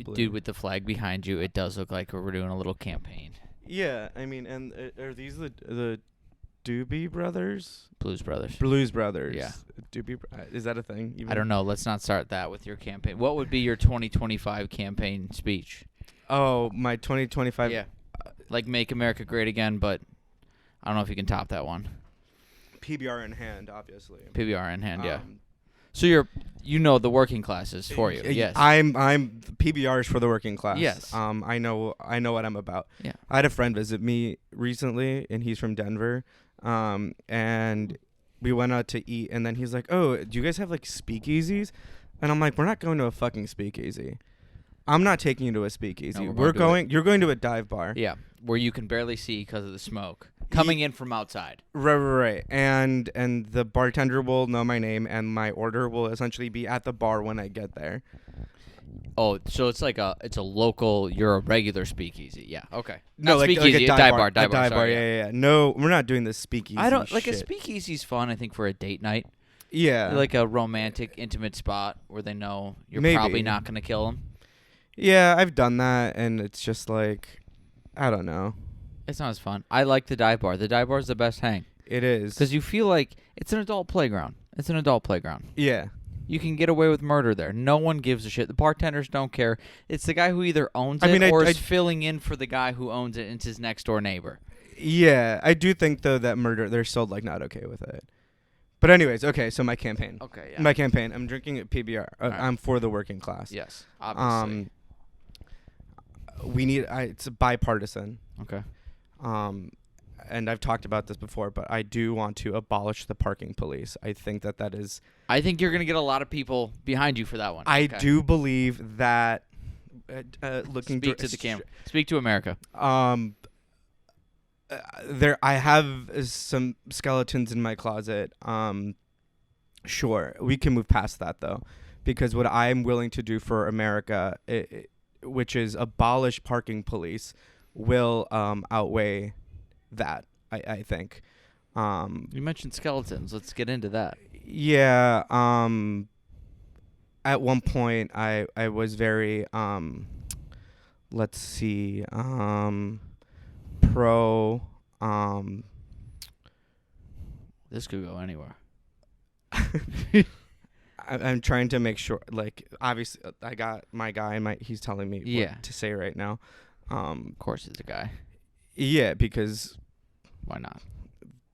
probably. Dude, with the flag behind you, it does look like we're doing a little campaign. Yeah, I mean, and are these the Doobie Brothers? Blues Brothers. Blues Brothers. Yeah. Is that a thing? Even? I don't know. Let's not start that with your campaign. What would be your 2025 campaign speech? Oh, my 2025. Yeah. Like Make America Great Again, but I don't know if you can top that one. PBR in hand, obviously. PBR in hand, yeah. So the working classes for you. Yes. I'm PBRs for the working class. Yes. I know what I'm about. Yeah. I had a friend visit me recently, and he's from Denver. And we went out to eat, and then he's like, "Oh, do you guys have like speakeasies?" And I'm like, "We're not going to a fucking speakeasy. I'm not taking you to a speakeasy. No, You're going to a dive bar." Yeah, where you can barely see because of the smoke coming in from outside. Right. And the bartender will know my name, and my order will essentially be at the bar when I get there. Oh, so it's a local. You're a regular speakeasy. Yeah. Okay. No, Not like speakeasy, a dive bar. Dive bar. Sorry, Yeah. No, we're not doing this speakeasy. I don't like shit. a speakeasy's fun. I think for a date night. Yeah. Like a romantic, intimate spot where they know you're Maybe. probably not gonna kill them. Yeah, I've done that, and it's just like, I don't know. It's not as fun. I like the dive bar. The dive bar is the best hang. It is. Because you feel like it's an adult playground. It's an adult playground. Yeah. You can get away with murder there. No one gives a shit. The bartenders don't care. It's the guy who either owns it or is filling in for the guy who owns it. And it's his next door neighbor. Yeah, I do think though that they're still like not okay with it. But anyways, okay. So my campaign. Okay. Yeah. My campaign. I'm drinking at PBR. Right. I'm for the working class. Yes. Obviously. It's bipartisan. Okay. And I've talked about this before, but I do want to abolish the parking police. I think that is. I think you're gonna get a lot of people behiin you for that one. I do believe that. Speak to the camera. Speak to America. I have some skeletons in my closet. Sure, we can move past that though, because what I'm willing to do for America, which is abolish parking police, will outweigh that. I think. You mentioned skeletons. Let's get into that. Yeah. At one point, I was very let's see. Pro. This could go anywhere. I'm trying to make sure. Like, obviously, I got my guy, and he's telling me what to say right now. Of course, it's a guy. Yeah, because why not?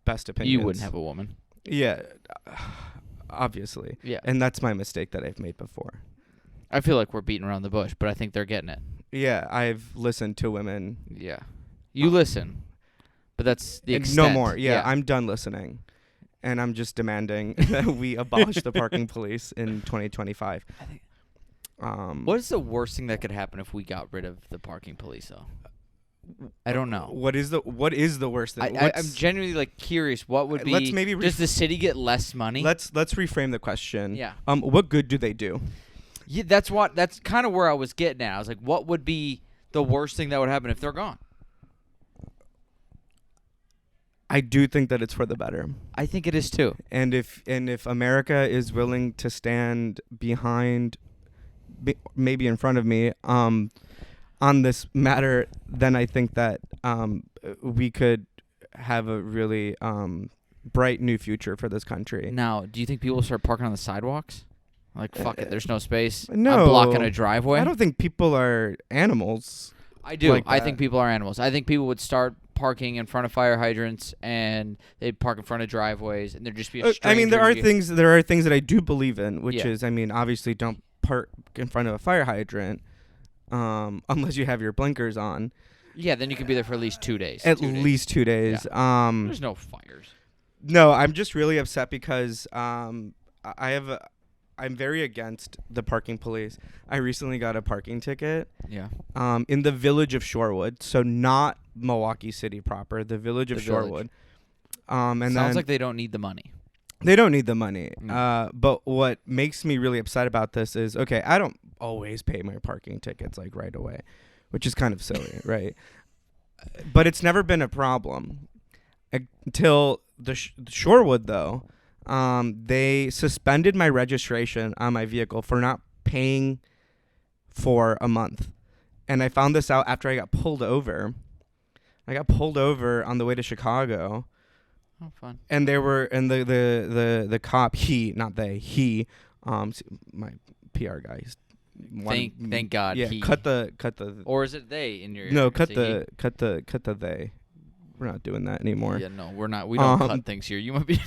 Best opinions. You wouldn't have a woman. Yeah, obviously. Yeah, and that's my mistake that I've made before. I feel like we're beating around the bush, but I think they're getting it. Yeah, I've listened to women. Yeah, you listen, but that's the extent. No more. Yeah, I'm done listening, and I'm just demanding that we abolish the parking police in 2025. I think. What is the worst thing that could happen if we got rid of the parking police, though? I don't know. What is the worst thing? I'm genuinely curious. What would be? Let's maybe does the city get less money? Let's reframe the question. Yeah. What good do they do? Yeah, that's kind of where I was getting at. I was like, what would be the worst thing that would happen if they're gone? I do think that it's for the better. I think it is too. And if America is willing to stand behind, maybe in front of me, on this matter, then I think that we could have a really bright new future for this country. Now, do you think people will start parking on the sidewalks? Like, fuck it, there's no space. No. I'm blocking a driveway. I don't think people are animals. I do. Like I think people are animals. I think people would start parking in front of fire hydrants, and they'd park in front of driveways, and there'd just be a stranger. I mean, there are things that I do believe in, which is, I mean, obviously don't park in front of a fire hydrant. Unless you have your blinkers on. Yeah, then you could be there for at least 2 days. At least 2 days. Yeah. There's no fires. No, I'm just really upset because I'm very against the parking police. I recently got a parking ticket. Yeah. In the village of Shorewood, so not Milwaukee City proper, the village of Shorewood. And sounds like they don't need the money. They don't need the money. No. But what makes me really upset about this is, okay, I don't always pay my parking tickets like right away, which is kind of silly, right? But it's never been a problem until the Shorewood, though. They suspended my registration on my vehicle for not paying for a month. And I found this out after I got pulled over. I got pulled over on the way to Chicago. Oh, fun. And the cop, he, my PR guy. Thank God. Yeah, he. cut the. Or is it they in your? No, cut the they. We're not doing that anymore. Yeah, no, we're not. We don't cut things here. You might be.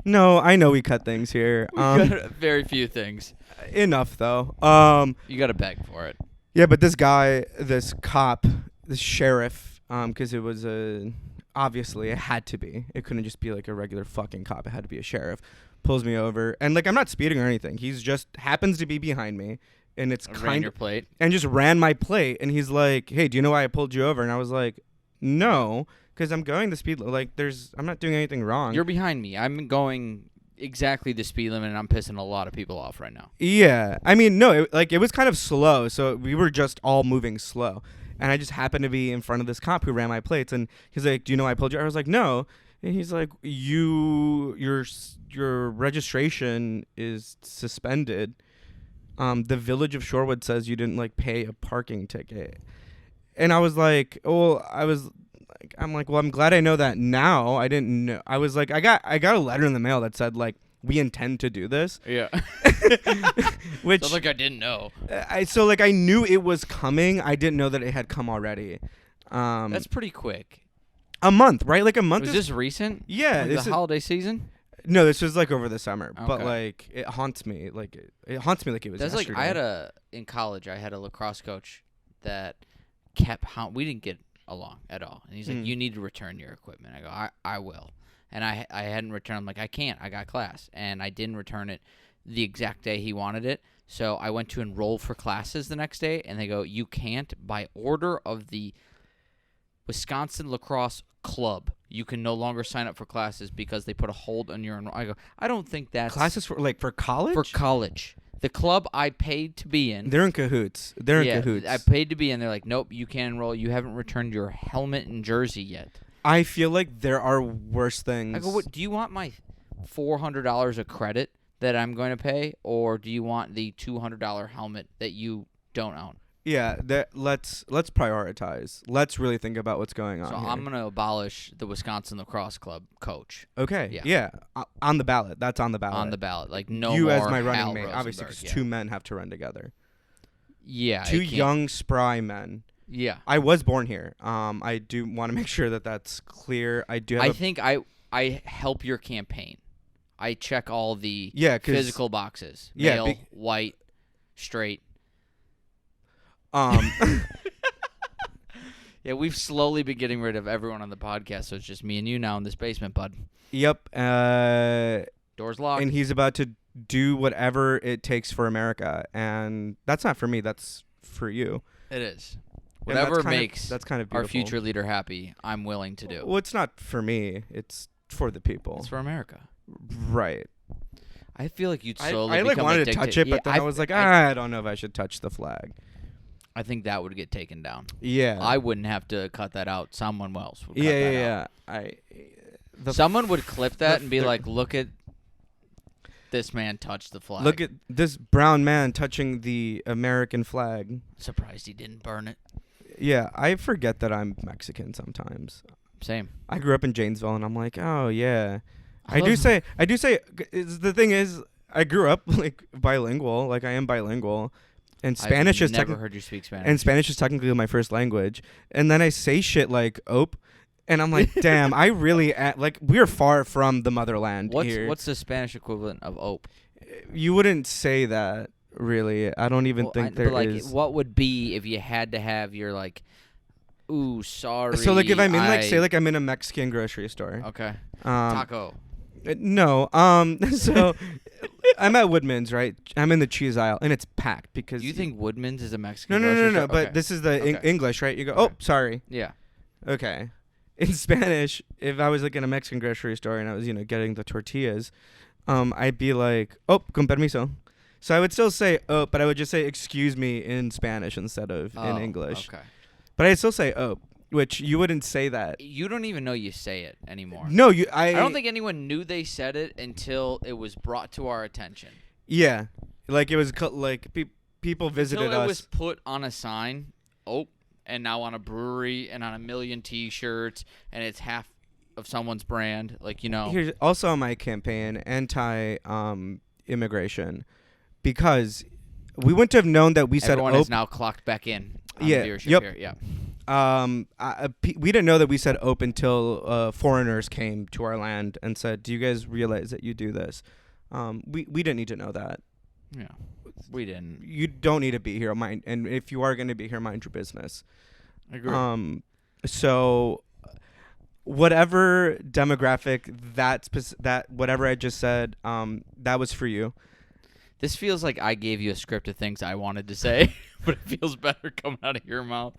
No, I know we cut things here. We cut very few things. Enough though. You got to beg for it. Yeah, but this guy, this cop, this sheriff, because it was obviously it had to be. It couldn't just be like a regular fucking cop. It had to be a sheriff. Pulls me over, and like I'm not speeding or anything. He's just happens to be behind me, and it's ran your plate. And just ran my plate, and he's like, "Hey, do you know why I pulled you over?" And I was like, "No, because I'm going the speed like I'm not doing anything wrong." You're behind me. I'm going exactly the speed limit, and I'm pissing a lot of people off right now. Yeah, I mean, no, it was kind of slow, so we were just all moving slow, and I just happened to be in front of this cop who ran my plates, and he's like, "Do you know why I pulled you?" I was like, "No." And he's like, your registration is suspended. The Village of Shorewood says you didn't like pay a parking ticket. And I was like, well, I'm glad I know that now. I didn't know. I was like, I got a letter in the mail that said like, we intend to do this. Yeah. Which sounds like I didn't know. I knew it was coming. I didn't know that it had come already. That's pretty quick. A month, right? Like a month. Was this recent? Yeah. Like the holiday season? No, this was like over the summer. Okay. But like it haunts me. Like it haunts me like it was That's yesterday. like in college I had a lacrosse coach that kept we didn't get along at all. And he's like, "You need to return your equipment." I go, I will. And I hadn't returned. I'm like, "I can't. I got class." And I didn't return it the exact day he wanted it. So I went to enroll for classes the next day, and they go, "You can't, by order of the Wisconsin Lacrosse Club, you can no longer sign up for classes because they put a hold on your." I go, "I don't think that's classes for college." For college, the club I paid to be in. They're in cahoots. In cahoots. I paid to be in. They're like, "Nope, you can't enroll. You haven't returned your helmet and jersey yet." I feel like there are worse things. I go, "What? Do you want my $400 of credit that I'm going to pay, or do you want the $200 helmet that you don't own?" Yeah, let's prioritize. Let's really think about what's going on. So here. I'm going to abolish the Wisconsin Lacrosse Club coach. Okay. Yeah. On the ballot. That's on the ballot. On the ballot. Like no you more as my running Hal mate. Rosenberg, Obviously, because yeah. two men have to run together. Yeah. Two young, spry men. Yeah. I was born here. I do want to make sure that that's clear. I do. I think I help your campaign. I check all the physical boxes. Male, white, straight. Yeah, we've slowly been getting rid of everyone on the podcast, so it's just me and you now in this basement, bud. Yep. Door's locked. And he's about to do whatever it takes for America, and that's not for me. That's for you. It is. Whatever makes that's kind of our future leader happy, I'm willing to do. Well, it's not for me. It's for the people. It's for America. Right. I feel like you'd slowly I become wanted addicted. to touch it, but then I was like, I don't know if I should touch the flag. I think that would get taken down. Yeah. I wouldn't have to cut that out. Someone else would cut that out. Someone would clip that and be like, "Look at this man touch the flag. Look at this brown man touching the American flag." Surprised he didn't burn it. Yeah, I forget that I'm Mexican sometimes. Same. I grew up in Janesville, and I'm like, oh yeah. I do say. The thing is, I grew up like bilingual. Like I am bilingual, and Spanish is never heard you speak Spanish. And Spanish is technically my first language. And then I say shit like "ope," and I'm like, damn, I really we're far from the motherland here. What's the Spanish equivalent of "ope"? You wouldn't say that. Really, I don't even think there is. What would be if you had to have your like, ooh, sorry. So like if I'm in say I'm in a Mexican grocery store. Okay. Taco. No. So I'm at Woodman's, right? I'm in the cheese aisle, and it's packed because. You think Woodman's is a Mexican? No. store? But this is the English, right? You go, oh, sorry. Yeah. Okay. In Spanish, if I was like in a Mexican grocery store and I was getting the tortillas, I'd be like, oh, con permiso. So I would still say "oh," but I would just say "excuse me" in Spanish instead of in English. Okay. But I still say "oh," which you wouldn't say that. You don't even know you say it anymore. No, I don't think anyone knew they said it until it was brought to our attention. Yeah, like it was people visited Until us. it was put on a sign. And now on a brewery and on a million T-shirts, and it's half of someone's brand. Like, Here's also on my campaign, anti-immigration, because we wouldn't have known that we said everyone is now clocked back in on the viewership here. Yeah. We didn't know that we said open until foreigners came to our land and said, "Do you guys realize that you do this?" We didn't need to know that. Yeah, we didn't. You don't need to be here, and if you are going to be here, mind your business. I agree. So whatever demographic that whatever I just said, that was for you. This feels like I gave you a script of things I wanted to say, but it feels better coming out of your mouth.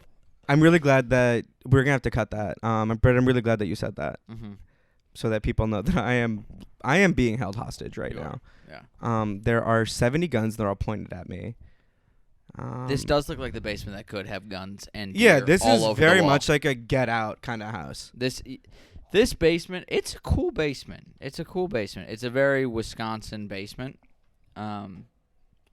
I'm really glad that we're gonna have to cut that. But I'm really glad that you said that, so that people know that I am being held hostage right now. Yeah. There are 70 guns that are all pointed at me. This does look like the basement that could have guns and this all is over very the wall. much like a Get Out kind of house. This basement, it's a cool basement. It's a very Wisconsin basement. I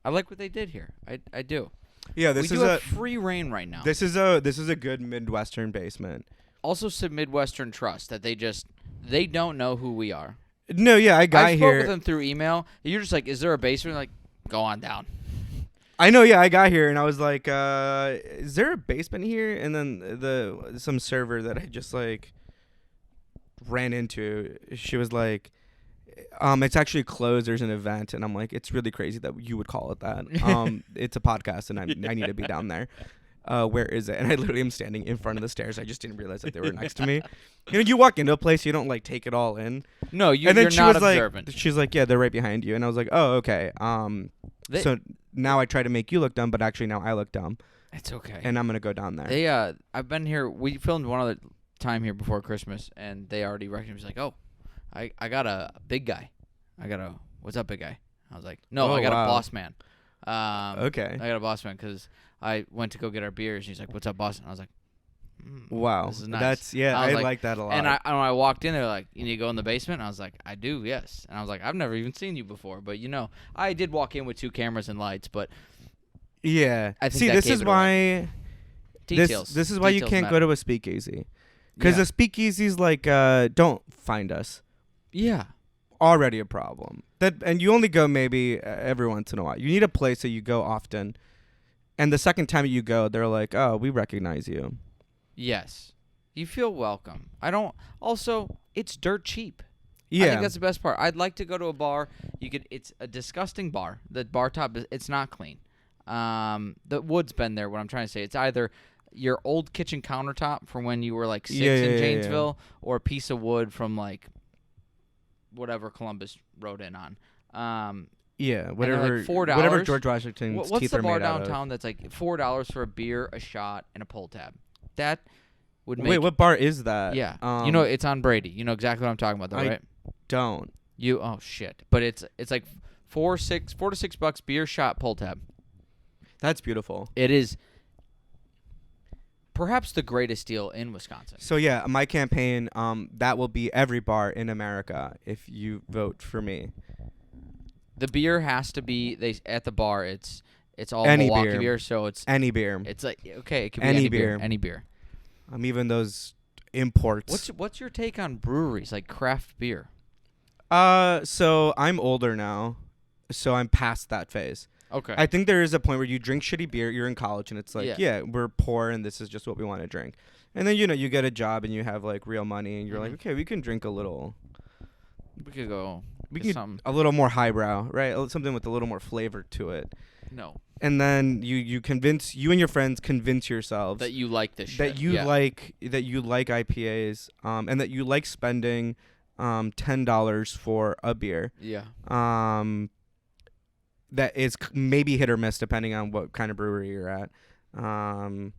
like what they did here. I do. Yeah, we do have free reign right now. This is a good Midwestern basement. Also, some Midwestern trust that they don't know who we are. No, yeah, I spoke with them through email. You're just like, is there a basement? Like, go on down. I know, yeah, I got here and I was like, is there a basement here? And then some server that I just like ran into, she was like, it's actually closed. There's an event, and I'm like, it's really crazy that you would call it that. It's a podcast, and I need to be down there. Where is it? And I literally am standing in front of the stairs. I just didn't realize that they were next to me. You walk into a place, you don't like take it all in. No, and then you're she not was observant. Like, she's like, yeah, they're right behind you, and I was like, oh, okay. So now I try to make you look dumb, but actually now I look dumb. It's okay. And I'm gonna go down there. I've been here. We filmed one other time here before Christmas, and they already recognized. Like, oh, I got a big guy. What's up, big guy? I was like, no, I got a boss man. Okay. I got a boss man because I went to go get our beers. And he's like, what's up, boss? And I was like, wow, this is nice. I like that a lot. And when I walked in, they're like, you need to go in the basement? And I was like, I do, yes. And I was like, I've never even seen you before. But, I did walk in with 2 cameras and lights, but yeah. I think see, that this gave is it why away. Details. This is why you can't go to a speakeasy. Because the speakeasy's like, don't find us. Yeah. Already a problem. And you only go maybe every once in a while. You need a place that you go often. And the second time you go, they're like, oh, we recognize you. Yes. You feel welcome. Also, it's dirt cheap. Yeah. I think that's the best part. I'd like to go to a bar. It's a disgusting bar. The bar top, it's not clean. The wood's been there, what I'm trying to say. It's either your old kitchen countertop from when you were like 6 in Janesville or a piece of wood from like whatever Columbus rode in on. Whatever. Like $4. Whatever George Washington's What's teeth the are bar made out of. downtown that's like $4 for a beer, a shot, and a pull tab? That would make. Wait, what bar is that? Yeah, it's on Brady. You know exactly what I'm talking about, though, right? Don't. Oh shit! But it's like $4 to $6 beer, shot, pull tab. That's beautiful. It is. Perhaps the greatest deal in Wisconsin. So yeah, my campaign, that will be every bar in America if you vote for me. The beer has to be at the bar. It's all any Milwaukee beer, so it's any beer. It's like okay, it can be any beer. Any beer. Even those imports. What's your take on breweries like craft beer? So I'm older now, so I'm past that phase. Okay. I think there is a point where you drink shitty beer, you're in college, and it's like, yeah we're poor, and this is just what we want to drink. And then, you get a job, and you have, like, real money, and you're like, okay, we can drink a little. We could go. We can a little more highbrow, right? Something with a little more flavor to it. No. And then you and your friends convince yourselves that you like this shit. That you like IPAs, and that you like spending $10 for a beer. Yeah. That is maybe hit or miss depending on what kind of brewery you're at. And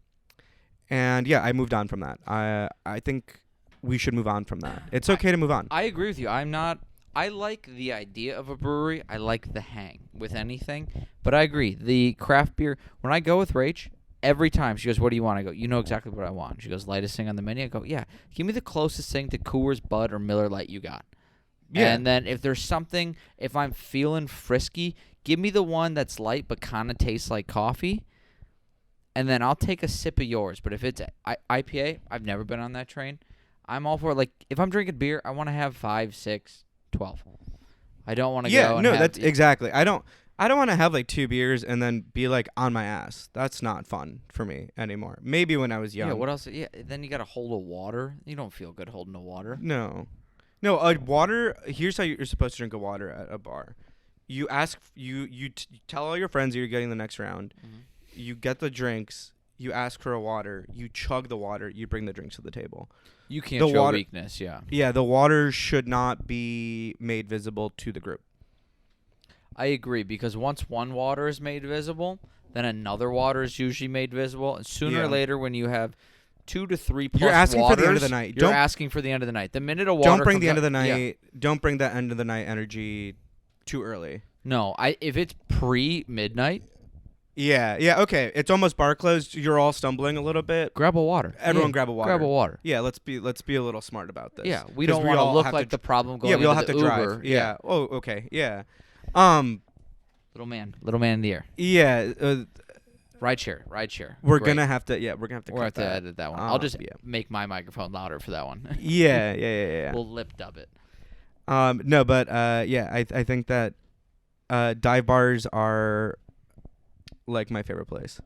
yeah, I moved on from that. I think we should move on from that. It's okay to move on. I agree with you. I like the idea of a brewery. I like the hang with anything. But I agree. The craft beer, when I go with Rach, every time she goes, what do you want? I go, you know exactly what I want. She goes, lightest thing on the menu. I go, yeah. Give me the closest thing to Coors, Bud, or Miller Lite you got. Yeah. And then if there's something, if I'm feeling frisky, give me the one that's light but kind of tastes like coffee. And then I'll take a sip of yours. But if it's IPA, I've never been on that train. I'm all for, like, if I'm drinking beer, I want to have 5, 6, 12. I don't want to go. Yeah, no, that's exactly. I don't want to have like 2 beers and then be like on my ass. That's not fun for me anymore. Maybe when I was young. Yeah, what else? Yeah, then you got to hold a water. You don't feel good holding a water. No, water. Here's how you're supposed to drink a water at a bar. You ask, you tell all your friends you're getting the next round. Mm-hmm. You get the drinks. You ask for a water. You chug the water. You bring the drinks to the table. You can't show weakness, yeah. Yeah, the water should not be made visible to the group. I agree, because once one water is made visible, then another water is usually made visible. And sooner or later, when you have 2 to 3 plus you're asking waters, for the end of the night. You're asking for the end of the night. The minute a water don't bring the end out, of the night. Yeah. Don't bring that end of the night energy too early. No, if it's pre-midnight, yeah, okay. It's almost bar closed. You're all stumbling a little bit. grab a water. Everyone grab a water. Grab a water. Yeah, let's be a little smart about this. Yeah, we don't want to look like the problem going. Yeah, we all have into to the drive. Uber. Yeah. Oh, okay. Yeah. Little man in the air. Yeah. Ride share. We're Great. gonna have to. Yeah, we're gonna have to. We'll have to edit that one. I'll just yeah. make my microphone louder for that one. Yeah. We'll lip dub it. No, but yeah, I think that dive bars are like my favorite place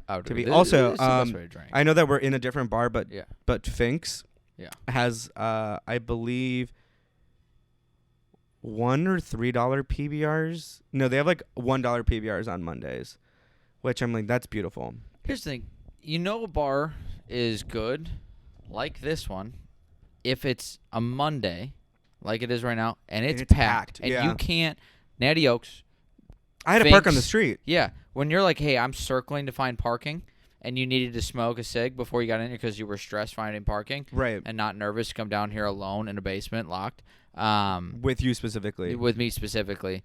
to be. Also, I know that we're in a different bar, but Fink's has I believe $1 or $3 PBRs. No, they have like $1 PBRs on Mondays, which I'm like, that's beautiful. Here's the thing, a bar is good, like this one, if it's a Monday, like it is right now, and it's packed, and you can't. Natty Oaks. I had to park on the street. Yeah, when you're like, hey, I'm circling to find parking, and you needed to smoke a cig before you got in here because you were stressed finding parking, right, and not nervous to come down here alone in a basement locked. With you specifically. With me specifically.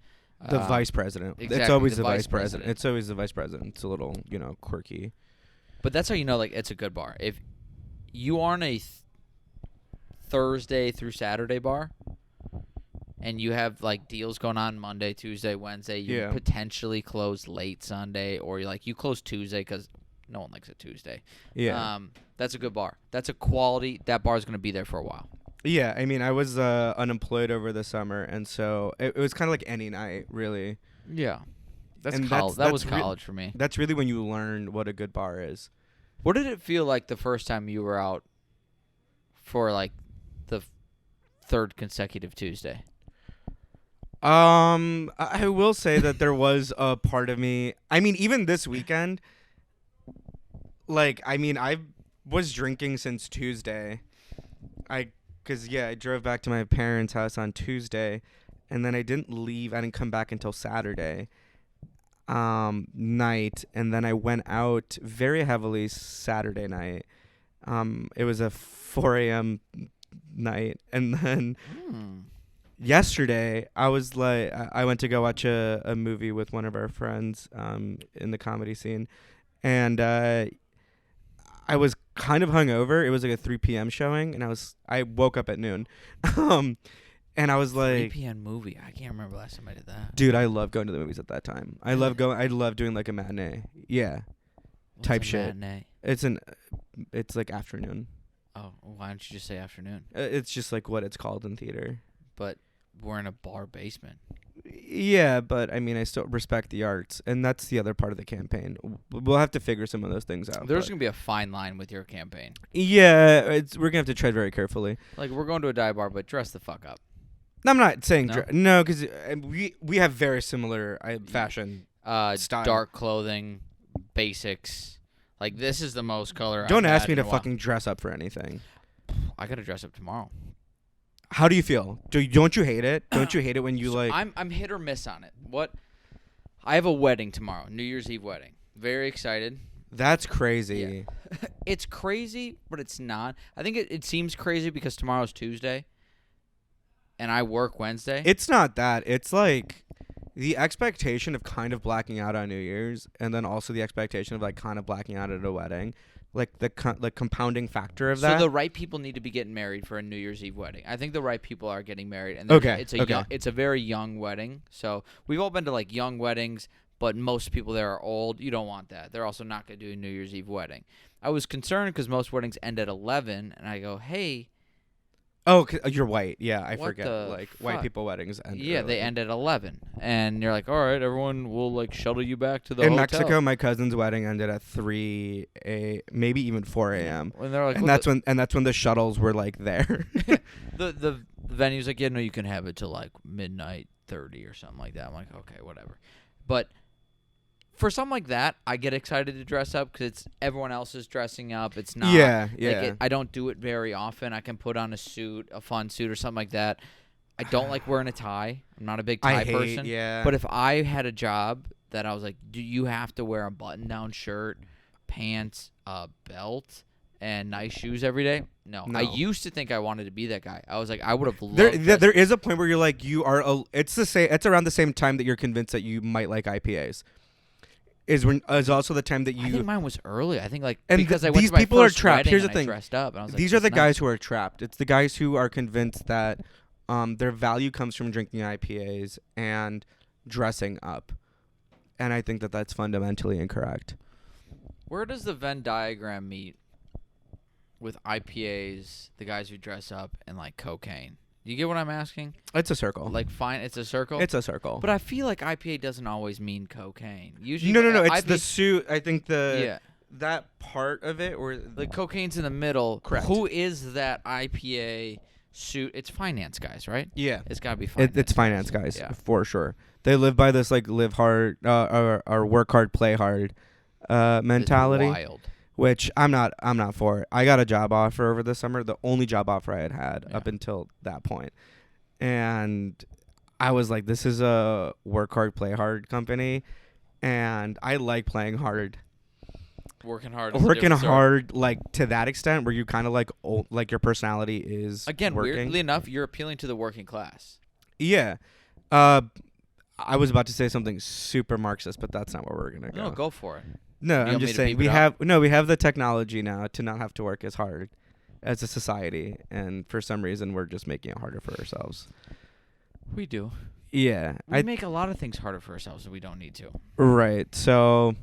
The vice president. Exactly, it's always the vice president. It's always the vice president. It's a little, quirky. But that's how you know, like, it's a good bar. If you are in a Thursday through Saturday bar, and you have, like, deals going on Monday, Tuesday, Wednesday, you potentially close late Sunday, or you close Tuesday because no one likes a Tuesday. Yeah. That's a good bar. That's a quality. That bar is going to be there for a while. Yeah, I mean, I was unemployed over the summer, and so it was kind of like any night, really. Yeah. That was college for me. That's really when you learn what a good bar is. What did it feel like the first time you were out for, like, the third consecutive Tuesday? I will say that there was a part of me. I mean, even this weekend, I was drinking since Tuesday. I drove back to my parents' house on Tuesday, and then I didn't leave. I didn't come back until Saturday night, and then I went out very heavily Saturday night. It was a 4 a.m. night, and then yesterday I was like, I went to go watch a movie with one of our friends in the comedy scene, and I was kind of hungover. It was like a 3 p.m. showing, and I woke up at noon. And I was like, 3 p.m. movie. I can't remember last time I did that. Dude, I love going to the movies at that time. I love doing like a matinee. Yeah. What's type a shit. Matinee? It's like afternoon. Oh, why don't you just say afternoon? It's just like what it's called in theater. But we're in a bar basement. Yeah, but I mean, I still respect the arts, and that's the other part of the campaign. We'll have to figure some of those things out. There's going to be a fine line with your campaign. Yeah, we're going to have to tread very carefully. Like, we're going to a dive bar, but dress the fuck up. I'm not saying no, because we have very similar fashion style. Dark clothing, basics. Like, this is the most color Don't I've ask had me to in a while. fucking dress up for anything. I got to dress up tomorrow. How do you feel? Don't you hate it? Don't you hate it when you like? I'm hit or miss on it. I have a wedding tomorrow, New Year's Eve wedding. Very excited. That's crazy. Yeah. It's crazy, but it's not. I think it seems crazy because tomorrow's Tuesday, and I work Wednesday. It's not that. It's like the expectation of kind of blacking out on New Year's, and then also the expectation of like kind of blacking out at a wedding, like the compounding factor of that. So the right people need to be getting married for a New Year's Eve wedding. I think the right people are getting married, and Okay, it's a very young wedding. So we've all been to like young weddings, but most people there are old. You don't want that. They're also not going to do a New Year's Eve wedding. I was concerned because most weddings end at 11, and I go, hey. Oh, you're white. Yeah, I What forget. the Like fuck? white people weddings end. Yeah, early. they end at 11, and you're like, all right, everyone will like shuttle you back to the In hotel. Mexico, my cousin's wedding ended at 3 maybe even 4 a.m. And they're like, And that's when the shuttles were like there. the venue's like, yeah, no, you can have it till like midnight 30 or something like that. I'm like, okay, whatever. But for something like that, I get excited to dress up because it's everyone else is dressing up. It's not. Yeah. I don't do it very often. I can put on a suit, a fun suit or something like that. I don't like wearing a tie. I'm not a big tie person. Yeah. But if I had a job that I was like, do you have to wear a button-down shirt, pants, a belt, and nice shoes every day? No. I used to think I wanted to be that guy. I was like, I would have loved there is a point where you're like, it's around the same time that you're convinced that you might like IPAs. Is also the time that you. I think mine was early. I think like and because I went these to my people are first trapped. wedding Here's the and I thing. dressed up, and I was like, These are the nice. guys who are trapped. It's the guys who are convinced that their value comes from drinking IPAs and dressing up, and I think that that's fundamentally incorrect. Where does the Venn diagram meet with IPAs, the guys who dress up, and like cocaine? Do you get what I'm asking? It's a circle. Like, fine, it's a circle. It's a circle. But I feel like IPA doesn't always mean cocaine. Usually, No. It's IPA the suit. I think that part of it, or like cocaine's in the middle. Correct. Who is that IPA suit? It's finance guys, right? Yeah. It's gotta be finance. It's finance guys, Yeah. for sure. They live by this like live hard or work hard, play hard mentality. It's wild. Which I'm not for. I got a job offer over the summer, the only job offer I had up until that point. And I was like, this is a work hard, play hard company. And I like playing hard. Working hard. Working hard, like to that extent where you kind of like your personality is again, working. weirdly enough, you're appealing to the working class. Yeah. I was about to say something super Marxist, but that's not where we're going to go. No, go for it. No, You I'm want me just to saying beep it up? we have the technology now to not have to work as hard as a society, and for some reason we're just making it harder for ourselves. We do. Yeah, We make a lot of things harder for ourselves that we don't need to. right. So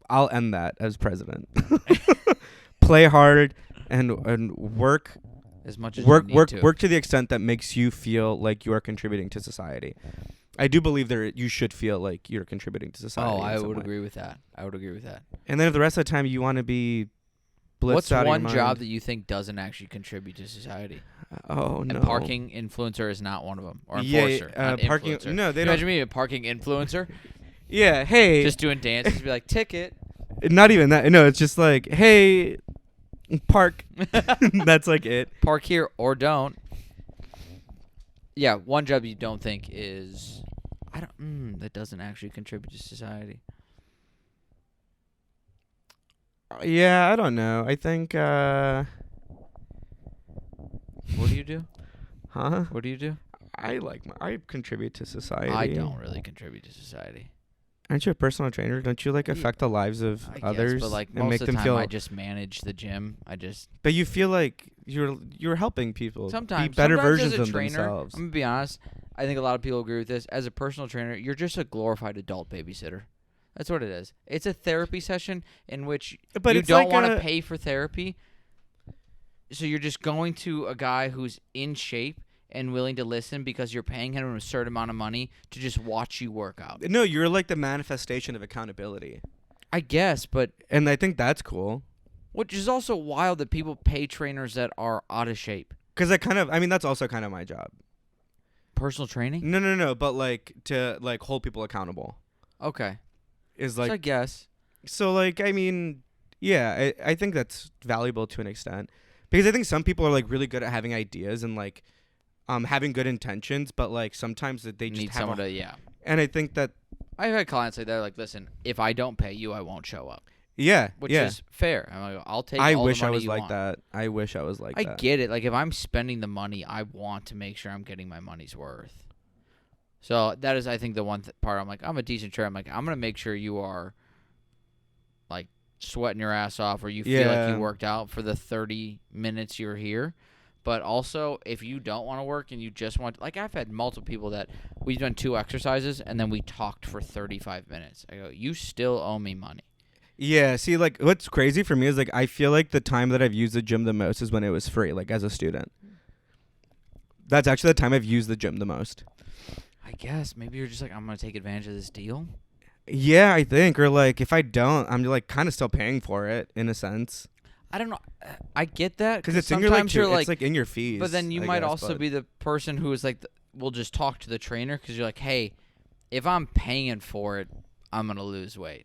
I'll end that as president. Play hard and work As much as work you need work to. work to the extent that makes you feel like you are contributing to society. I do believe you should feel like you're contributing to society. Oh, in I some would way. agree with that. I would agree with that. And then if the rest of the time you want to be blitzed What's out of your one mind, job that you think doesn't actually contribute to society? Oh no, And parking influencer is not one of them. Or Yeah, enforcer. not parking. influencer. No, they Can you don't. imagine me a parking influencer Yeah, hey, just doing dances, be like ticket. not even that. No, it's just like, hey, park. That's like it. Park here or don't. Yeah, one job you don't think is that doesn't actually contribute to society. Yeah, I don't know. I think. What do you do? Huh? What do you do? I contribute to society. I don't really contribute to society. Aren't you a personal trainer? Don't you like affect the lives of I others guess, but like and most make of the them time feel? I just manage the gym. But you feel like you're helping people Sometimes be better sometimes versions as a of trainer, themselves. I'm gonna be honest. I think a lot of people agree with this. As a personal trainer, you're just a glorified adult babysitter. That's what it is. It's a therapy session in which But you it's don't like want to pay for therapy. So you're just going to a guy who's in shape and willing to listen because you're paying him a certain amount of money to just watch you work out. No, you're like the manifestation of accountability, I guess, but and I think that's cool. which is also wild that people pay trainers that are out of shape. Because that's also kind of my job. Personal training? No, but like to like hold people accountable Okay. is So I like guess. so like I mean, yeah, I think that's valuable to an extent because I think some people are like really good at having ideas and like having good intentions, but like sometimes that they just Need have someone to, and I think that I've had clients like that, like, listen, if I don't pay you, I won't show up. Which yeah. is fair. I'm like, I'll take I all wish the I money was you like want. that. I wish I was like I that. get it. Like, if I'm spending the money, I want to make sure I'm getting my money's worth. So that is, I think, the one part. I'm like, I'm a decent trainer. I'm like, I'm gonna make sure you are like sweating your ass off, or you feel like you worked out for the 30 minutes you're here. But also, if you don't want to work and you just want, like, I've had multiple people that we've done 2 exercises and then we talked for 35 minutes. I go, you still owe me money. Yeah, see, like, what's crazy for me is, like, I feel like the time that I've used the gym the most is when it was free, like, as a student. That's actually the time I've used the gym the most. I guess maybe you're just like, I'm going to take advantage of this deal. Yeah, I think. Or, like, if I don't, I'm, like, kind of still paying for it, in a sense. I don't know. I get that. Because it's sometimes in your, it's, like, in your fees. But then you might also be the person who is, like, will just talk to the trainer because you're like, hey, if I'm paying for it, I'm going to lose weight.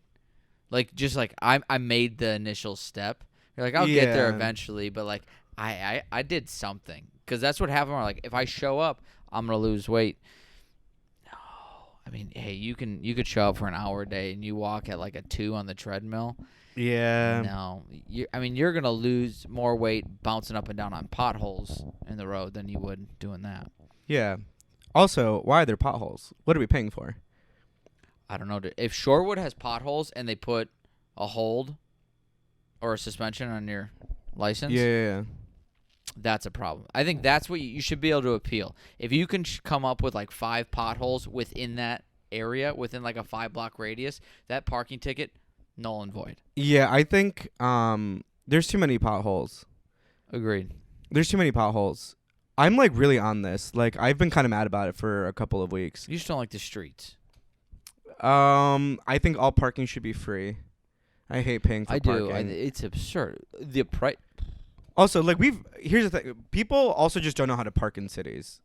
Like, just, like, I made the initial step. You're like, I'll get there eventually, but, like, I did something. Because that's what happened. Like, if I show up, I'm going to lose weight. I mean, hey, you could show up for an hour a day and you walk at like a 2 on the treadmill. Yeah. No, you're gonna lose more weight bouncing up and down on potholes in the road than you would doing that. Yeah. Also, why are there potholes? What are we paying for? I don't know. If Shorewood has potholes and they put a hold or a suspension on your license, yeah. That's a problem. I think that's what you should be able to appeal. If you can come up with like 5 potholes within that area, within like a 5-block radius, that parking ticket, null and void. Yeah, I think there's too many potholes. Agreed. There's too many potholes. I'm like really on this. Like I've been kind of mad about it for a couple of weeks. You just don't like the streets. I think all parking should be free. I hate paying for parking. I do. It's absurd. The price. Also, like here's the thing. People also just don't know how to park in cities.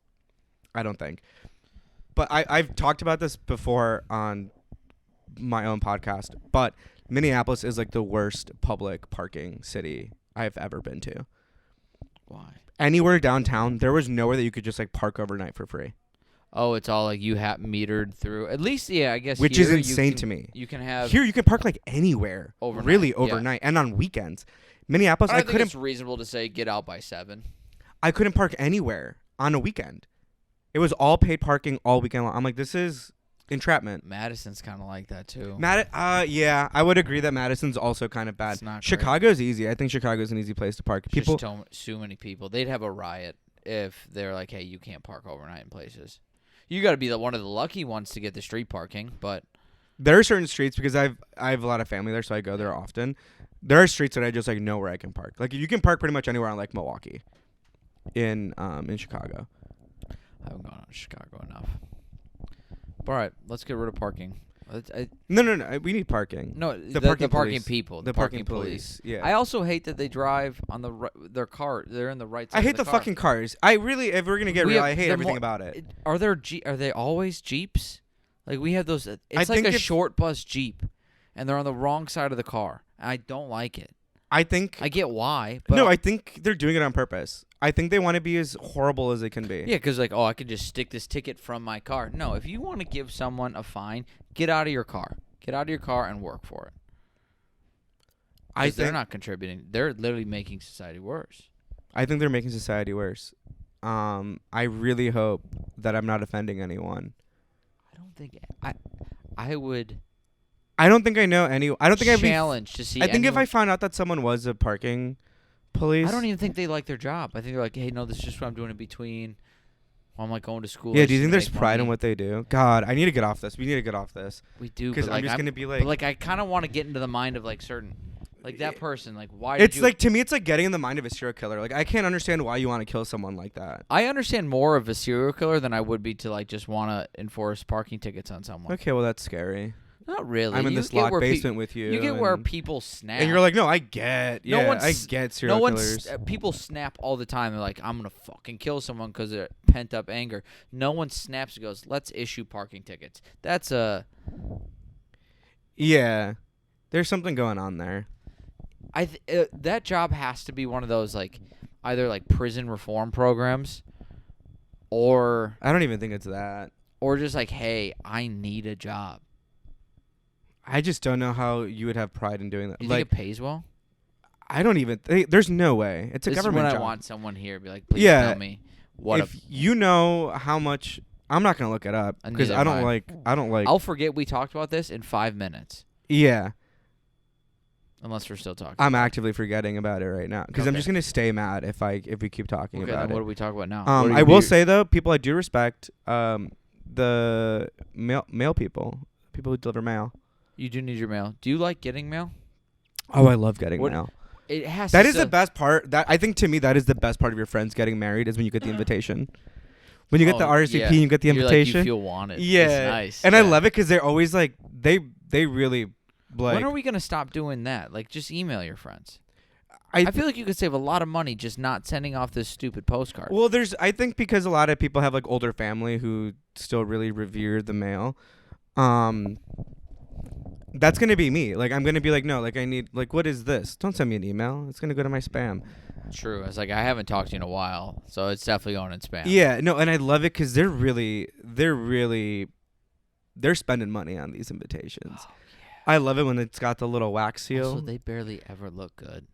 I don't think. But I've talked about this before on my own podcast. But Minneapolis is like the worst public parking city I've ever been to. Why? Anywhere downtown, there was nowhere that you could just like park overnight for free. Oh, it's all like you have metered through. At least, yeah, I guess. Which is insane to me. You can have here. You can park like anywhere, overnight, really overnight, and on weekends. Minneapolis, I think it's reasonable to say get out by 7. I couldn't park anywhere on a weekend. It was all paid parking all weekend long. I'm like, this is entrapment. Madison's kind of like that too. Yeah, I would agree that Madison's also kind of bad. It's not Chicago's easy. I think Chicago's an easy place to park. People just too many people. They'd have a riot if they're like, hey, you can't park overnight in places. You got to be one of the lucky ones to get the street parking, but there are certain streets because I have a lot of family there, so I go there often. There are streets that I just like know where I can park. Like you can park pretty much anywhere on like Milwaukee, in Chicago. I haven't gone to Chicago enough. All right, let's get rid of parking. No. We need parking. No, the parking people. The parking police. Yeah. I also hate that they drive on their car. They're in the right side. I hate the fucking cars. I really, if we're gonna get real, I hate everything about it. Are they always Jeeps? Like we have those. It's like a short bus Jeep, and they're on the wrong side of the car. I don't like it. I get why. But no, I think they're doing it on purpose. I think they want to be as horrible as they can be. Yeah, because like, I could just stick this ticket from my car. No, if you want to give someone a fine, get out of your car. Get out of your car and work for it. They're not contributing. They're literally making society worse. I think they're making society worse. I really hope that I'm not offending anyone. I don't think I would. I don't think I know any. I don't think I'd challenge to see. I think if I found out that someone was a parking police, I don't even think they like their job. I think they're like, hey, no, this is just what I'm doing in between. While I'm like going to school. Yeah, do you think there's pride in what they do? God, I need to get off this. We need to get off this. We do, because like, I'm just gonna be like, but like I kind of want to get into the mind of like certain, like that person. Like why? It's like to me, it's like getting in the mind of a serial killer. Like I can't understand why you want to kill someone like that. I understand more of a serial killer than I would be to like just want to enforce parking tickets on someone. Okay, well that's scary. Not really. I'm in this locked basement with you. You get where people snap. And you're like, no, I get. Yeah, I get serial killers. People snap all the time. They're like, I'm going to fucking kill someone because of pent-up anger. No one snaps and goes, let's issue parking tickets. That's a... Yeah. There's something going on there. That job has to be one of those, like, either, like, prison reform programs or... I don't even think it's that. Or just like, hey, I need a job. I just don't know how you would have pride in doing that. You like, think it pays well? I don't even. There's no way. It's a government job. I want someone here to be like, please tell me if you know how much I'm not gonna look it up because Neither I am don't I. like. I'll forget we talked about this in 5 minutes. Yeah, Unless we're still talking. I'm actively forgetting about it right now because I'm Okay. just gonna stay mad if we keep talking Okay, about then it. what do we talk about now? I will say though, people I do respect, the mail people who deliver mail. You do need your mail. Do you like getting mail? Oh, I love getting What- mail. It has That to is the best part. That I think to me that is the best part of your friends getting married is when you get the invitation. When you get the RSVP yeah. and you get the You're invitation. Like you feel wanted. Yeah, It's nice. and yeah. I love it because they're always like they really like. When are we gonna stop doing that? Like, just email your friends. I I feel like you could save a lot of money just not sending off this stupid postcard. Well, I think because a lot of people have like older family who still really revere the mail. That's gonna be me. Like I'm gonna be like, no, like I need like what is this? Don't send me an email. It's gonna go to my spam. True. It's like I haven't talked to you in a while, so it's definitely going in spam. Yeah, no, and I love it because they're spending money on these invitations. Oh, I love it when it's got the little wax seal. Also, they barely ever look good.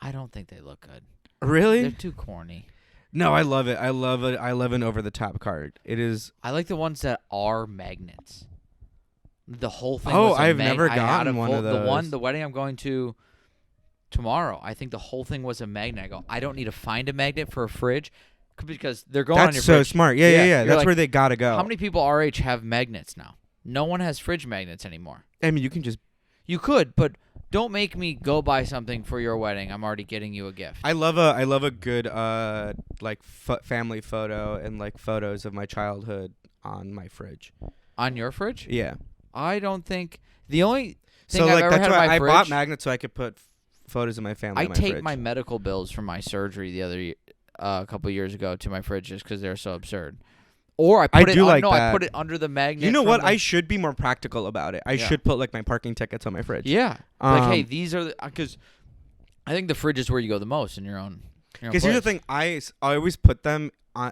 I don't think they look good. Really? They're too corny. No, I love it. I love it. I love an over the top card. It is. I like the ones that are magnets. The whole thing. Oh, was a I've never gotten one of The wedding I'm going to tomorrow. I think the whole thing was a magnet. I go, I don't need to find a magnet for a fridge because they're going on your That's so fridge. smart. Yeah. You're That's like, where they gotta go. How many people our age have magnets now? No one has fridge magnets anymore. I mean, you can just. You could, but don't make me go buy something for your wedding. I'm already getting you a gift. I love a good like family photo and like photos of my childhood on my fridge. On your fridge? Yeah. I don't think the only thing So I've like ever that's had on why my I fridge. bought magnets so I could put photos of my family. I on my take fridge. my medical bills from my surgery the other a couple years ago to my fridge just because they're so absurd. Or I put I put it under the magnet. You know from what? the- I should be more practical about it. I Yeah. should put like my parking tickets on my fridge. Yeah. Like, hey, Um, these are because I think the fridge is where you go the most in your own. Because here's the thing, I always put them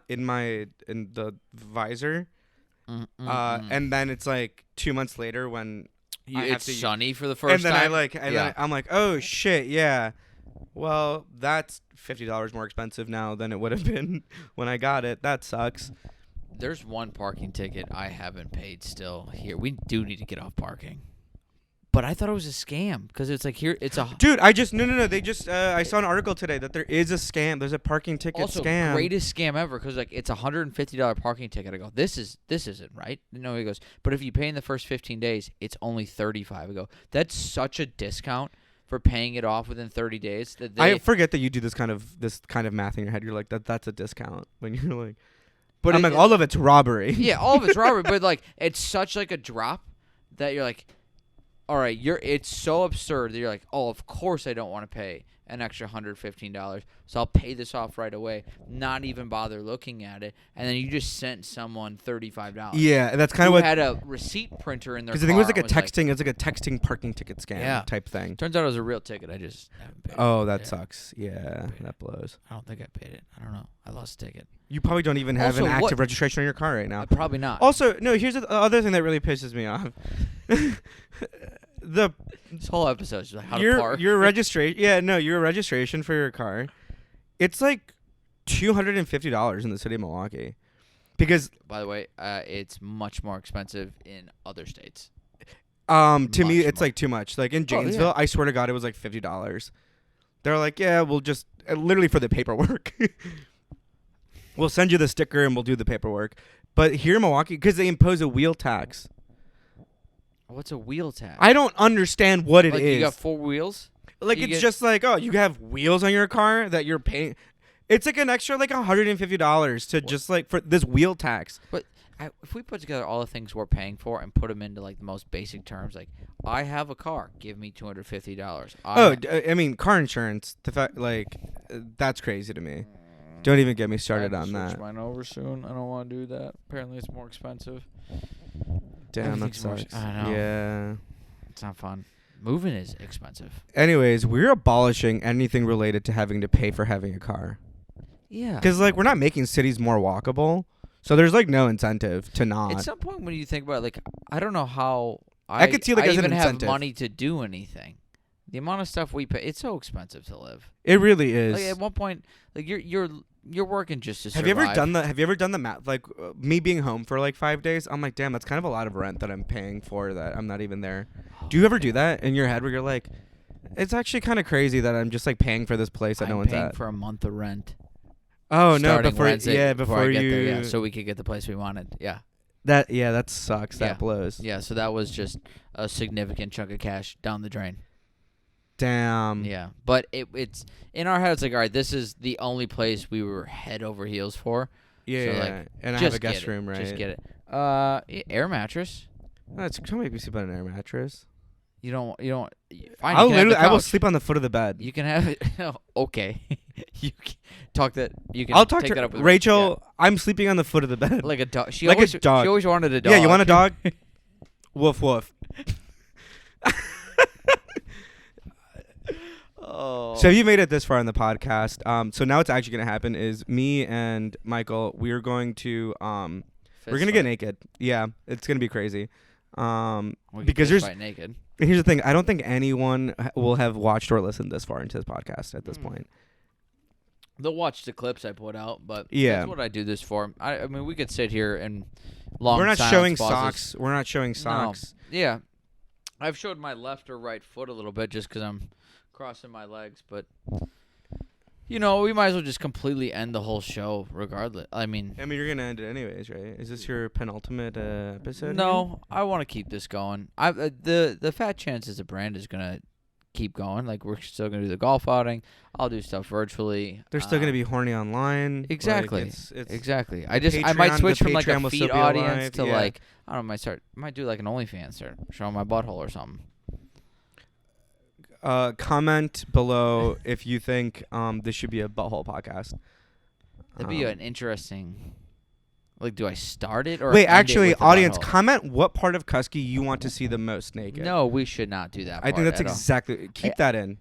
in the visor, and then it's like 2 months later when I have it's to sunny for the first and then time. then I'm like, oh shit, yeah. Well, that's $50 more expensive now than it would have been when I got it. That sucks. There's one parking ticket I haven't paid still here. We do need to get off parking. But I thought it was a scam because it's like here it's a Dude, no. They just I saw an article today that there is a scam. There's a parking ticket also scam. greatest scam ever because like it's $150 parking ticket. I go, this isn't right. No, he goes, but if you pay in the first 15 days, it's only $35. I go, that's such a discount for paying it off within 30 days. That I forget that you do this kind of math in your head. You're like that's a discount when you're like. But I'm like all of it's robbery. Yeah, all of it's robbery, but like it's such like a drop that you're like, all right, it's so absurd that you're like, oh, of course I don't want to pay an extra $115, so I'll pay this off right away, not even bother looking at it, and then you just sent someone $35. Yeah, that's kind of Who what. had a receipt printer in their car. Because I think it was like a and texting. It's like a texting parking ticket scam Yeah. type thing. Turns out it was a real ticket. I just haven't paid it. Oh, that Yeah. sucks. Yeah, that blows. I don't think I paid it. I don't know. I lost a ticket. You probably don't even have Also, an what- active registration on your car right now. Probably not. Also, no. Here's the other thing that really pisses me off. This whole episode is like how to park. Your registration. Yeah, no, your registration for your car. It's like $250 in the city of Milwaukee, because By the way, it's much more expensive in other states. to me Much it's more. like too much. Like in Oh, Janesville, yeah. I swear to God, it was like $50. They're like, yeah, we'll just literally for the paperwork. We'll send you the sticker and we'll do the paperwork. But here in Milwaukee, because they impose a wheel tax. What's a wheel tax? I don't understand what it like is. you got 4 wheels? Like you it's get- just like, oh, you have wheels on your car that you're paying. It's like an extra like $150 to just like for this wheel tax. But if we put together all the things we're paying for and put them into like the most basic terms, like I have a car, give me $250. I mean, car insurance. The fact, like, that's crazy to me. Don't even get me started on that. Mine over soon. I don't want to do that. Apparently, it's more expensive. Damn, that Everything's more sucks. I know. Yeah. It's not fun. Moving is expensive. Anyways, we're abolishing anything related to having to pay for having a car. Yeah. Because, like, we're not making cities more walkable. So there's, like, no incentive to not. At some point when you think about it, like, I don't know how I could see, like, I as an even have incentive. money to do anything. The amount of stuff we pay, it's so expensive to live. It really is. Like at one point, like you're you're working just to survive. Have you ever done the math? Like me being home for like 5 days, I'm like, damn, that's kind of a lot of rent that I'm paying for that I'm not even there. Do you ever do that in your head where you're like, it's actually kind of crazy that I'm just like paying for this place that no one's paying at? for a month of rent. Oh no! Before I get you there, yeah, so we could get the place we wanted. Yeah. That sucks. Yeah. That blows. Yeah, so that was just a significant chunk of cash down the drain. Damn. Yeah, but it's in our heads like, all right, this is the only place we were head over heels for. Yeah, so, yeah. Like, And I have a guest room, right? Just get it. Air mattress. Don't make me sleep on an air mattress. You don't. Fine. I will sleep on the foot of the bed. You can have it. Okay. You can talk that. You can. I'll talk take to that up with Rachel. Yeah. I'm sleeping on the foot of the bed. Like a dog. She like always, a dog. She always wanted a dog. Yeah, you want a dog? Woof woof. Oh. So you made it this far in the podcast. So now what's actually gonna happen is me and Michael, we're going to we're gonna get naked. Yeah, it's gonna be crazy. Because there's naked. Here's the thing. I don't think anyone will have watched or listened this far into this podcast at this point. They'll watch the clips I put out, but yeah, that's what I do this for. I mean, we could sit here and long. We're not silence showing pauses. socks. We're not showing socks. No. Yeah, I've showed my left or right foot a little bit just because I'm crossing my legs, but we might as well just completely end the whole show regardless. I mean, you're gonna end it anyways, right? Is this your penultimate episode? No, I want to keep this going. The Fat Chances of brand is gonna keep going. Like, we're still gonna do the golf outing. I'll do stuff virtually. They're still gonna be horny online. Exactly. Like it's exactly. I might switch from like a feet audience to like, I don't know, might do like an OnlyFans, start showing my butthole or something. Comment below if you think this should be a butthole podcast. That'd be an interesting. Like, do I start it or wait? end Actually, it with audience, butthole? comment what part of Kusky you want to see the most naked. No, we should not do that. I think that's at all. exactly. Keep that in.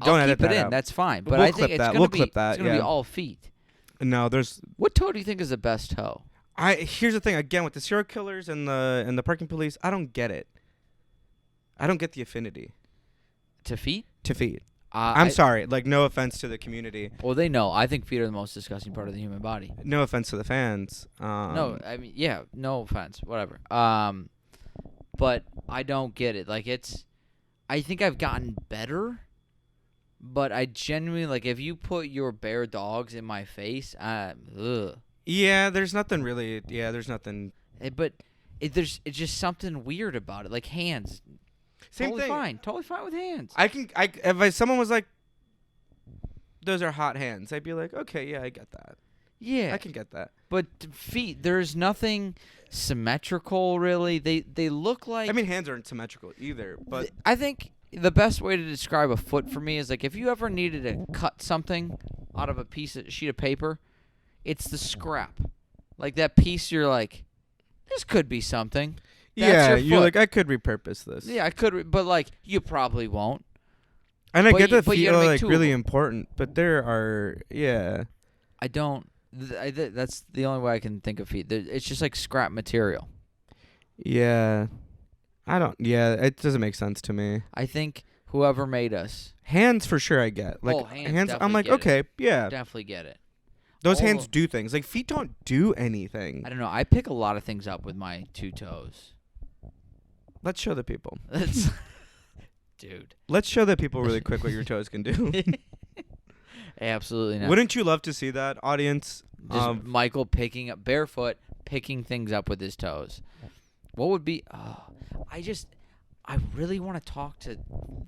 Don't edit keep it that in. out. That's fine. But We'll I clip think that. it's We'll gonna clip be. that, It's gonna be yeah. all feet. No, there's. What toe do you think is the best toe? Here's the thing. Again, with the serial killers and the parking police, I don't get it. I don't get the affinity To feet? to feet. I'm sorry. Like, no offense to the community. Well, they know. I think feet are the most disgusting part of the human body. No offense to the fans. No, I mean, yeah, no offense, whatever. But I don't get it. Like, I think I've gotten better, but I genuinely, like, if you put your bare dogs in my face, ugh. Yeah, there's nothing really. Yeah, there's nothing. But it's just something weird about it. Like, hands. Same totally thing. fine. Totally fine with hands. If someone was like, those are hot hands, I'd be like, okay, yeah, I get that. Yeah. I can get that. But feet, there's nothing symmetrical, really. They look like... I mean, hands aren't symmetrical either, but... I think the best way to describe a foot for me is, like, if you ever needed to cut something out of a sheet of paper, it's the scrap. Like, that piece you're like, this could be something. That's you're like, I could repurpose this. Yeah, I could, but, like, you probably won't. And I get that but you feet gotta are, make like, really important, but there are, yeah. I don't... that's the only way I can think of feet. It's just like scrap material. Yeah. It doesn't make sense to me. I think whoever made us... Hands for sure I get. Like, hands I'm like, okay, yeah. Definitely get it. Those hands do things. Like, feet don't do anything. I don't know. I pick a lot of things up with my two toes. Let's show the people. Dude. Let's show the people really quick what your toes can do. Absolutely not. Wouldn't you love to see that, audience? Just Michael picking up barefoot, picking things up with his toes. What would be? I really want to talk to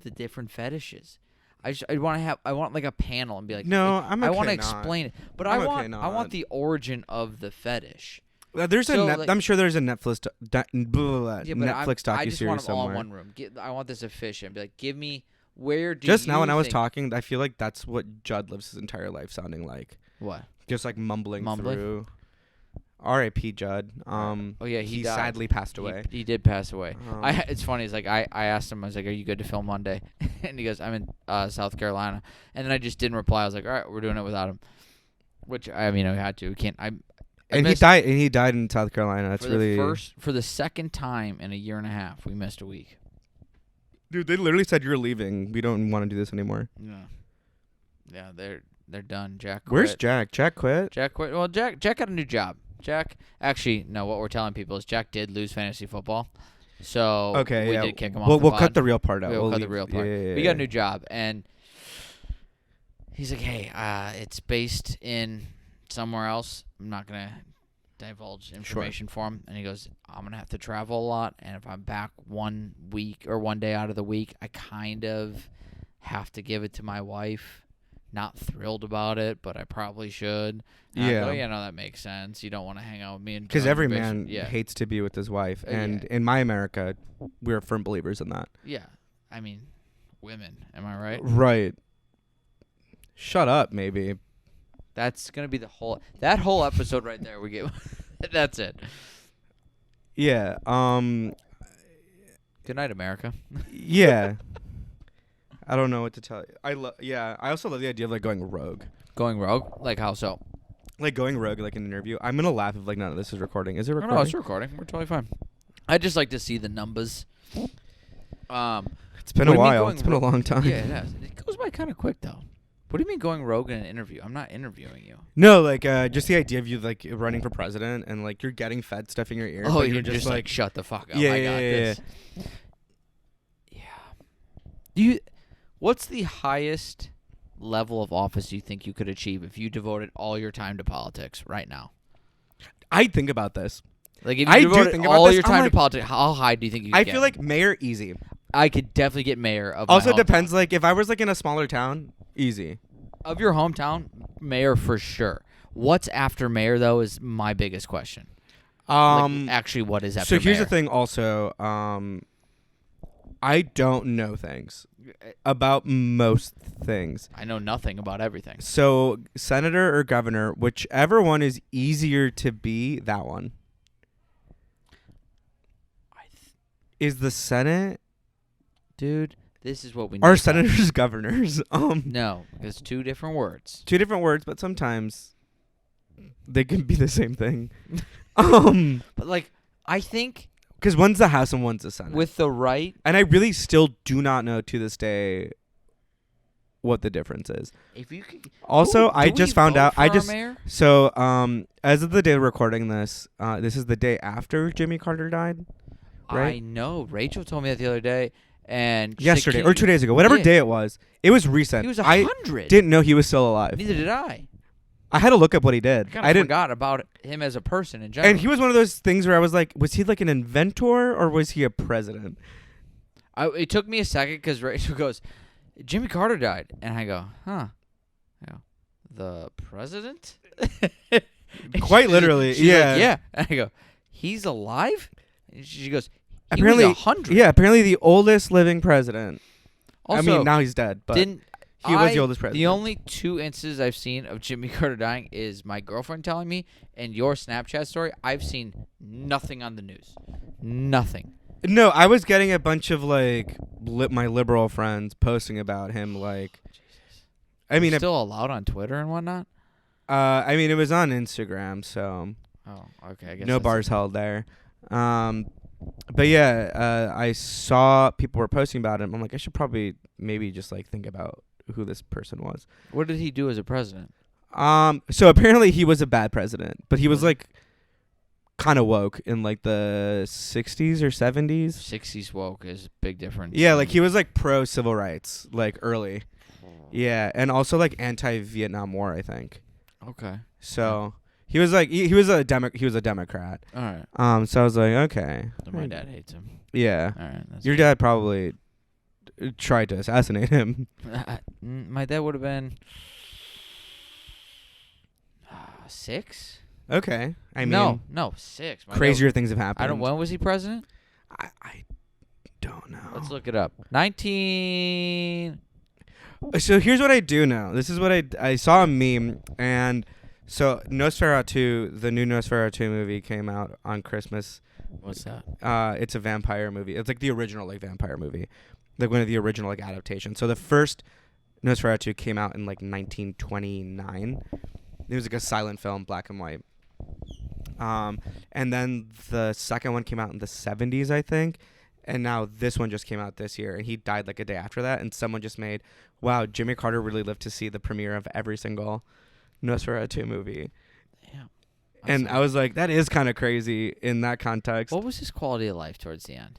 the different fetishes. I want like a panel and be like, no, I'm okay. I want to not. explain it, but I'm I want the origin of the fetish. I'm sure there's a Netflix Netflix docuseries I just want them all somewhere. in one room. I want this efficient. Be like, give me where do just you now when I was think- talking, I feel like that's what Judd lives his entire life sounding like. What? Just like mumbling? through. R.I.P. Judd. Oh yeah, he died. sadly passed away. He did pass away. Um, It's funny. It's like I asked him. I was like, "Are you good to film Monday?" And he goes, "I'm in South Carolina." And then I just didn't reply. I was like, "All right, we're doing it without him." Which I mean, I had to. We can't. He died. And he died in South Carolina. That's really for the second time in a year and a half. We missed a week. Dude, they literally said you're leaving. We don't want to do this anymore. Yeah. Yeah, They're done. Jack quit. Where's Jack? Jack quit? Jack quit. Well, Jack got a new job. Jack, actually, no, what we're telling people is Jack did lose fantasy football. So Okay, we yeah. did kick him off We'll the cut pod. the real part out. We'll cut leave- the real part. Yeah, We got a new job, and he's like, hey, it's based in somewhere else. I'm not going to divulge information for him. And he goes, I'm going to have to travel a lot, and if I'm back 1 week or 1 day out of the week, I kind of have to give it to my wife. Not thrilled about it, but I probably should. And I go, no, that makes sense. You don't want to hang out with me. Because every man hates to be with his wife. And in my America, we're firm believers in that. Yeah. I mean, women. Am I right? Right. Shut up, maybe. That's going to be that whole episode right there. We get that's it. Yeah. Good night, America. Yeah. I don't know what to tell you. I also love the idea of like going rogue. Going rogue? Like how so? Like going rogue like an interview. I'm going to laugh if like none of this is recording. Is it recording? No, it's recording. We're totally fine. I'd just like to see the numbers. It's been a while. It's been a long time. Yeah, it has. It goes by kind of quick though. What do you mean going rogue in an interview? I'm not interviewing you. No, like just the idea of you like running for president and like you're getting fed stuff in your ear. Oh, but you're just like shut the fuck up. Yeah, I got this. Yeah. What's the highest level of office you think you could achieve if you devoted all your time to politics right now? I think about this. Like if I you do devoted think about all this. your I'm time like- to politics, how high do you think you could I get? feel like mayor easy. I could definitely get mayor of Also my hometown. depends like if I was like in a smaller town, easy. Of your hometown, mayor for sure. What's after mayor though is my biggest question. Like, actually, what is after So here's mayor? the thing also I don't know things about most things. I know nothing about everything. So senator or governor, whichever one is easier to be, that one. Is the Senate? Dude, this is what we need. Are to talk- senators governors? No, it's two different words. Two different words, but sometimes they can be the same thing. But like, I think Because one's the House and one's the Senate. with the right, And I really still do not know to this day what the difference is. if you could. Also, Ooh, I do just we found vote out. for I our just mayor? so as of the day of recording this, this is the day after Jimmy Carter died. Right? I know. Rachel told me that the other day, and she's like, Yesterday "Can or you-" 2 days ago, whatever Yeah. day it was. It was recent. He was I 100. didn't know he was still alive. Neither did I. I had to look up what he did. I kind I of didn't. forgot about him as a person in general. And he was one of those things where I was like, was he like an inventor or was he a president? It took me a second because Rachel goes, Jimmy Carter died. And I go, huh. I go, the president? And Quite literally, she's like, yeah. yeah. And I go, he's alive? And she goes, he Apparently, was 100. Yeah, apparently the oldest living president. Also, I mean, now he's dead, but didn't he was the oldest president. The only two instances I've seen of Jimmy Carter dying is my girlfriend telling me and your Snapchat story. I've seen nothing on the news. Nothing. No, I was getting a bunch of like my liberal friends posting about him. Like, I mean, Still allowed on Twitter and whatnot? I mean, it was on Instagram, so Oh, okay. I guess no that's bars held there. But yeah, I saw people were posting about him. I'm like, I should probably maybe just like think about who this person was. What did he do as a president? So apparently he was a bad president, but he was like kind of woke in like the 60s or 70s. 60s woke is a big difference. Yeah, like he was like pro civil rights, like early. Yeah, and also like anti-Vietnam War, I think. Okay. So he was like he was a Democrat. All right. So I was like, okay. So my dad hates him. Yeah. All right. That's Your dad probably tried to assassinate him. My dad would have been 6. Okay. I mean, no, 6. My dad crazier things have happened. I don't. When was he president? I don't know. Let's look it up. 19. So here's what I do know. This is what I saw a meme, and so Nosferatu, the new Nosferatu movie came out on Christmas. What's that? It's a vampire movie. It's like the original like vampire movie, like one of the original like adaptations. So the first Nosferatu came out in like 1929. It was like a silent film, black and white. And then the second one came out in the 70s, I think. And now this one just came out this year, and he died like a day after that. And someone just made, wow, Jimmy Carter really lived to see the premiere of every single Nosferatu movie. Yeah. And I was like, that is kind of crazy in that context. What was his quality of life towards the end?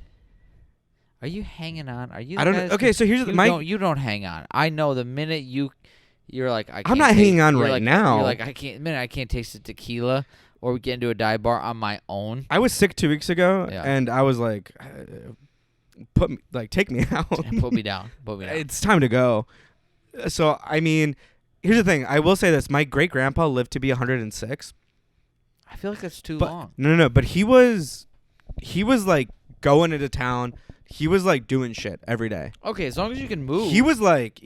Are you hanging on? Are you? I don't know. Okay, so here's you don't hang on. I know the minute you're like, I'm not hanging on right now. You're like, I can't taste the tequila, or we get into a dive bar on my own. I was sick 2 weeks ago, and I was like, take me out. Put me down. It's time to go. So, I mean, here's the thing. I will say this. My great-grandpa lived to be 106. I feel like that's too long. No. But he was like going into town. He was like doing shit every day. Okay, as long as you can move. He was like,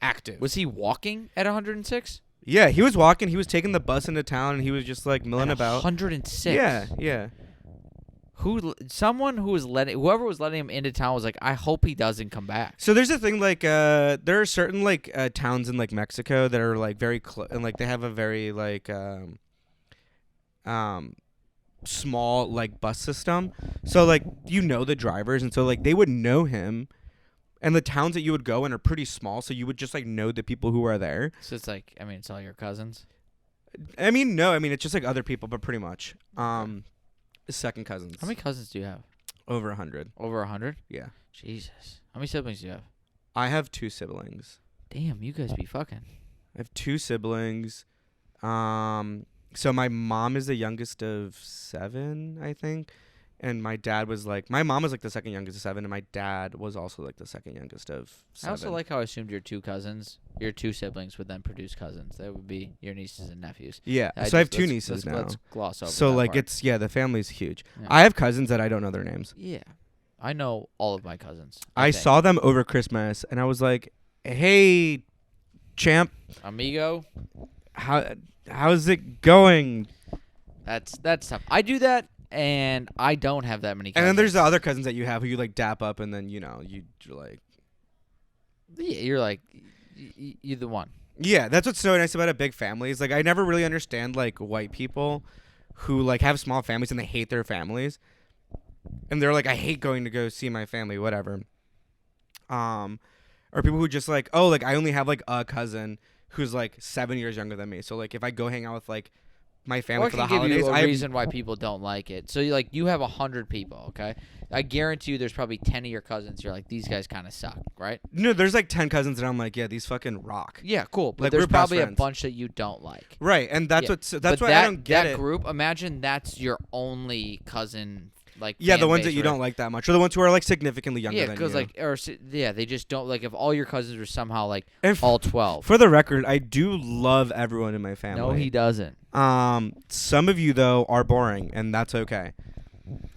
active. Was he walking at 106? Yeah, he was walking. He was taking the bus into town, and he was just like milling about. 106. Yeah. Whoever was letting him into town was like, I hope he doesn't come back. So there's a thing like there are certain like towns in like Mexico that are like very close, and like they have a very like small like bus system. So like the drivers, and so like they would know him. And the towns that you would go in are pretty small, so you would just like know the people who are there. So it's like, it's all your cousins. No, it's just like other people, but pretty much second cousins. How many cousins do you have? Over 100. Over 100? Yeah. Jesus. How many siblings do you have? I have 2 siblings. Damn, you guys be fucking. I have 2 siblings. So my mom is the youngest of 7, I think. And my mom was like the second youngest of 7, and my dad was also like the second youngest of 7. I also like how I assumed your 2 siblings would then produce cousins. That would be your nieces and nephews. Yeah, so I have 2 nieces now. Let's gloss over so that like part. the family's huge. Yeah. I have cousins that I don't know their names. Yeah, I know all of my cousins. I saw them over Christmas, and I was like, "Hey, champ, amigo, how's it going?" That's tough. I do that. And I don't have that many cousins. And then there's the other cousins that you have who you like dap up, and then you're like, yeah, you're like, you're the one. Yeah, that's what's so nice about a big family. Is like I never really understand like white people who like have small families and they hate their families, and they're like, I hate going to go see my family, whatever. Or people who just like, oh, like I only have like a cousin who's like 7 years younger than me, so like if I go hang out with like my family for the holidays, I give you a reason why people don't like it. So you have 100 people, okay? I guarantee you there's probably 10 of your cousins you're like, these guys kind of suck, right? No, there's like 10 cousins and I'm like, yeah, these fucking rock. Yeah, cool. But like, there's probably a bunch that you don't like. Right, and that's why I don't get it. That group, imagine that's your only cousin. Like the ones that you don't like that much, or the ones who are like significantly younger than you. They just don't like. If all your cousins were somehow like all 12. For the record, I do love everyone in my family. No, he doesn't. Some of you though are boring, and that's okay.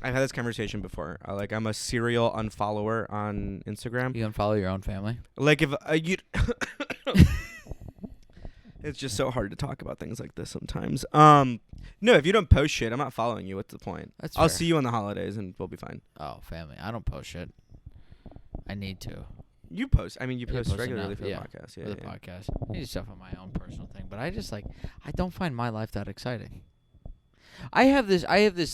I've had this conversation before. I'm a serial unfollower on Instagram. You unfollow your own family? Like if you. It's just so hard to talk about things like this sometimes. No, if you don't post shit, I'm not following you. What's the point? I'll see you on the holidays and we'll be fine. Oh, family. I don't post shit. I need to. You post. You post regularly for the podcast. Yeah, for the podcast. I do stuff on my own personal thing, but I just I don't find my life that exciting. I have this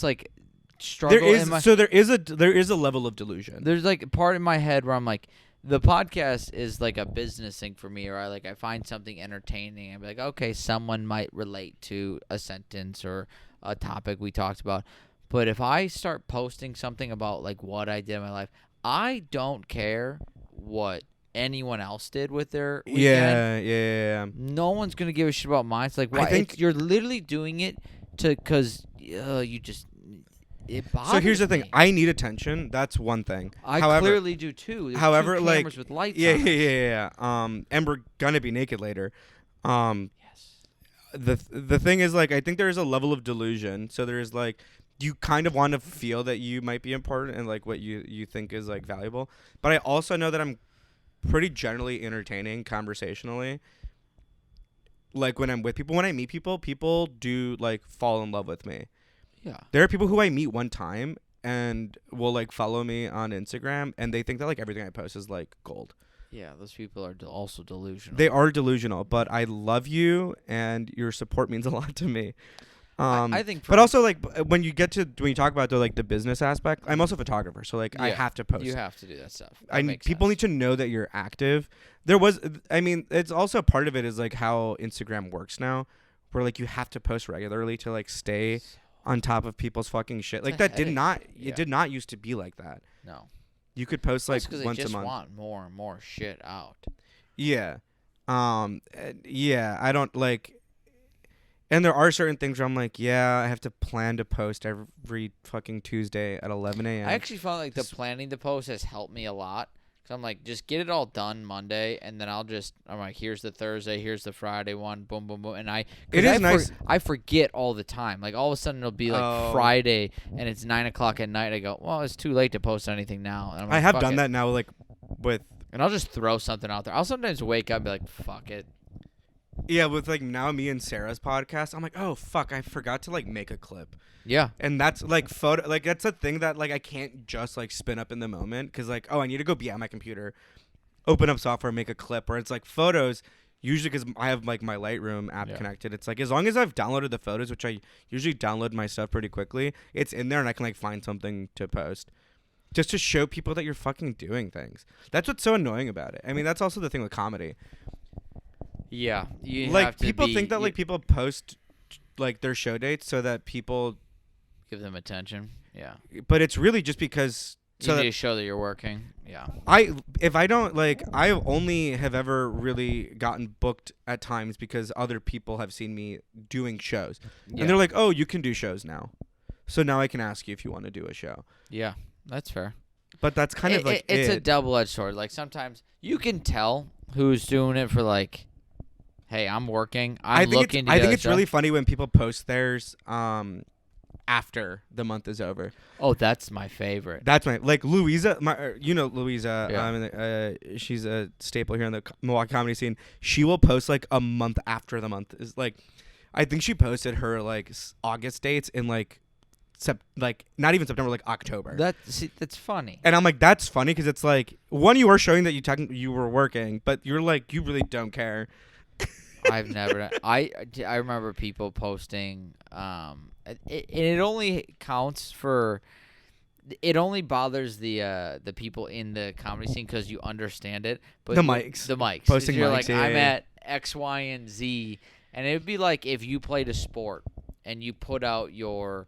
like struggle. There is a level of delusion. There's like a part in my head where I'm like, the podcast is like a business thing for me, or I find something entertaining and be like, okay, someone might relate to a sentence or a topic we talked about. But if I start posting something about like what I did in my life, I don't care what anyone else did with their weekend. Yeah. No one's gonna give a shit about mine. It's like, why? I think you're literally doing it because you just. So here's the thing. I need attention. That's one thing. I clearly do too. There's two cameras with lights on it. Yeah. And we're gonna be naked later. Yes. The thing is, like, I think there is a level of delusion. So there is like, you kind of want to feel that you might be important and like what you think is like valuable. But I also know that I'm pretty generally entertaining conversationally. Like when I'm with people, when I meet people, people do like fall in love with me. Yeah. There are people who I meet one time and will like follow me on Instagram, and they think that like everything I post is like gold. Yeah, those people are also delusional. They are delusional, but I love you, and your support means a lot to me. I think, but also like when you talk about the business aspect, I'm also a photographer, so like I have to post. You have to do that stuff. People need to know that you're active. It's also part of it is like how Instagram works now, where like you have to post regularly to like stay on top of people's fucking shit. Like that did not used to be like that. No. You could post like once a month. They just want more and more shit out. Yeah. Yeah, I don't like. And there are certain things where I'm like, yeah, I have to plan to post every fucking Tuesday at 11 a.m. I actually found like the planning the post has helped me a lot. Cause I'm like, just get it all done Monday, and then I'm like, here's the Thursday, here's the Friday one, boom, boom, boom. And nice. I forget all the time. Like all of a sudden it'll be like Friday, and it's 9:00 at night. I go, well, it's too late to post anything now. And I'm like, I have done that now, like with. And I'll just throw something out there. I'll sometimes wake up and be like, fuck it. Yeah, with like now me and Sarah's podcast, I'm like, oh fuck, I forgot to like make a clip. Yeah. And that's like that's a thing that like I can't just like spin up in the moment because like, oh, I need to go be at my computer, open up software, make a clip. Or it's like photos, usually because I have like my Lightroom app connected. It's like as long as I've downloaded the photos, which I usually download my stuff pretty quickly, it's in there and I can like find something to post. Just to show people that you're fucking doing things. That's what's so annoying about it. I mean, that's also the thing with comedy. Yeah, you like have to people think that like people post like their show dates so that people give them attention. Yeah, but it's really just because you need to show that you're working. Yeah, I only have ever really gotten booked at times because other people have seen me doing shows, and they're like, "Oh, you can do shows now," so now I can ask you if you want to do a show. Yeah, that's fair. But that's kind of like it's a double-edged sword. Like sometimes you can tell who's doing it for like. Hey, I'm working. I think it's really funny when people post theirs after the month is over. Oh, that's my favorite. That's like Louisa. Louisa. Yeah. She's a staple here in the Milwaukee comedy scene. She will post like a month after the month is like. I think she posted her like August dates in like. Not even September, like October. That's funny. And I'm like, that's funny because it's like one, you are showing that you were working, but you're like, you really don't care. I've never. I remember people posting. It only counts for. It only bothers the people in the comedy scene because you understand it. But the mics posting you're mics. Like I'm at X, Y, and Z, and it'd be like if you played a sport and you put out your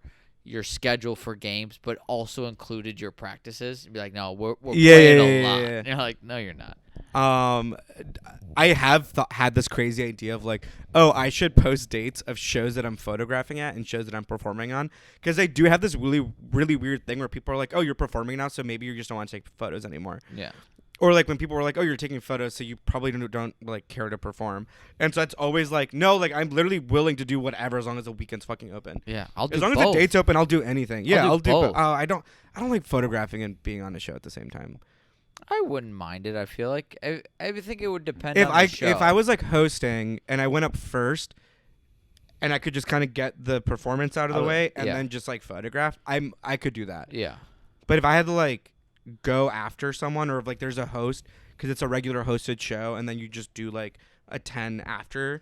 schedule for games, but also included your practices. You'd be like, no, we're playing a lot. And you're like, no, you're not. I have had this crazy idea of like, oh, I should post dates of shows that I'm photographing at and shows that I'm performing on, because I do have this really, really weird thing where people are like, oh, you're performing now, so maybe you just don't want to take photos anymore. Yeah. Or like when people were like, oh, you're taking photos, so you probably don't like care to perform. And so it's always like, no, like I'm literally willing to do whatever as long as the weekend's fucking open. Yeah, I'll do as long both. as the date's open, I'll do anything. Yeah, I'll do both. I don't like photographing and being on a show at the same time. I wouldn't mind it. I feel like I think it would depend on the show. If I was like hosting and I went up first and I could just kind of get the performance out of the way and then just like photograph, I could do that. Yeah. But if I had to like go after someone, or if like there's a host because it's a regular hosted show and then you just do like a 10 after,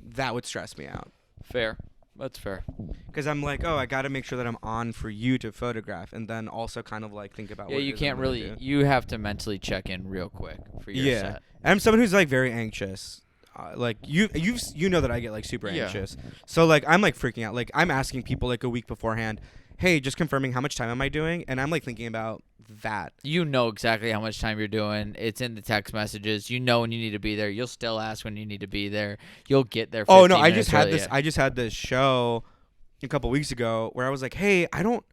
that would stress me out. Fair. That's fair. Because I'm like, oh, I got to make sure that I'm on for you to photograph, and then also kind of like think about. Yeah, what you can't really. You have to mentally check in real quick for your set. I'm someone who's like very anxious. Like you know that I get like super anxious. So like I'm like freaking out. Like I'm asking people like a week beforehand, hey, just confirming how much time am I doing, and I'm like thinking about that. You know exactly how much time you're doing. It's in the text messages. You know when you need to be there. You'll still ask when you need to be there. You'll get there. Oh no, I just had this. I just had this show a couple weeks ago where I was like, hey, I know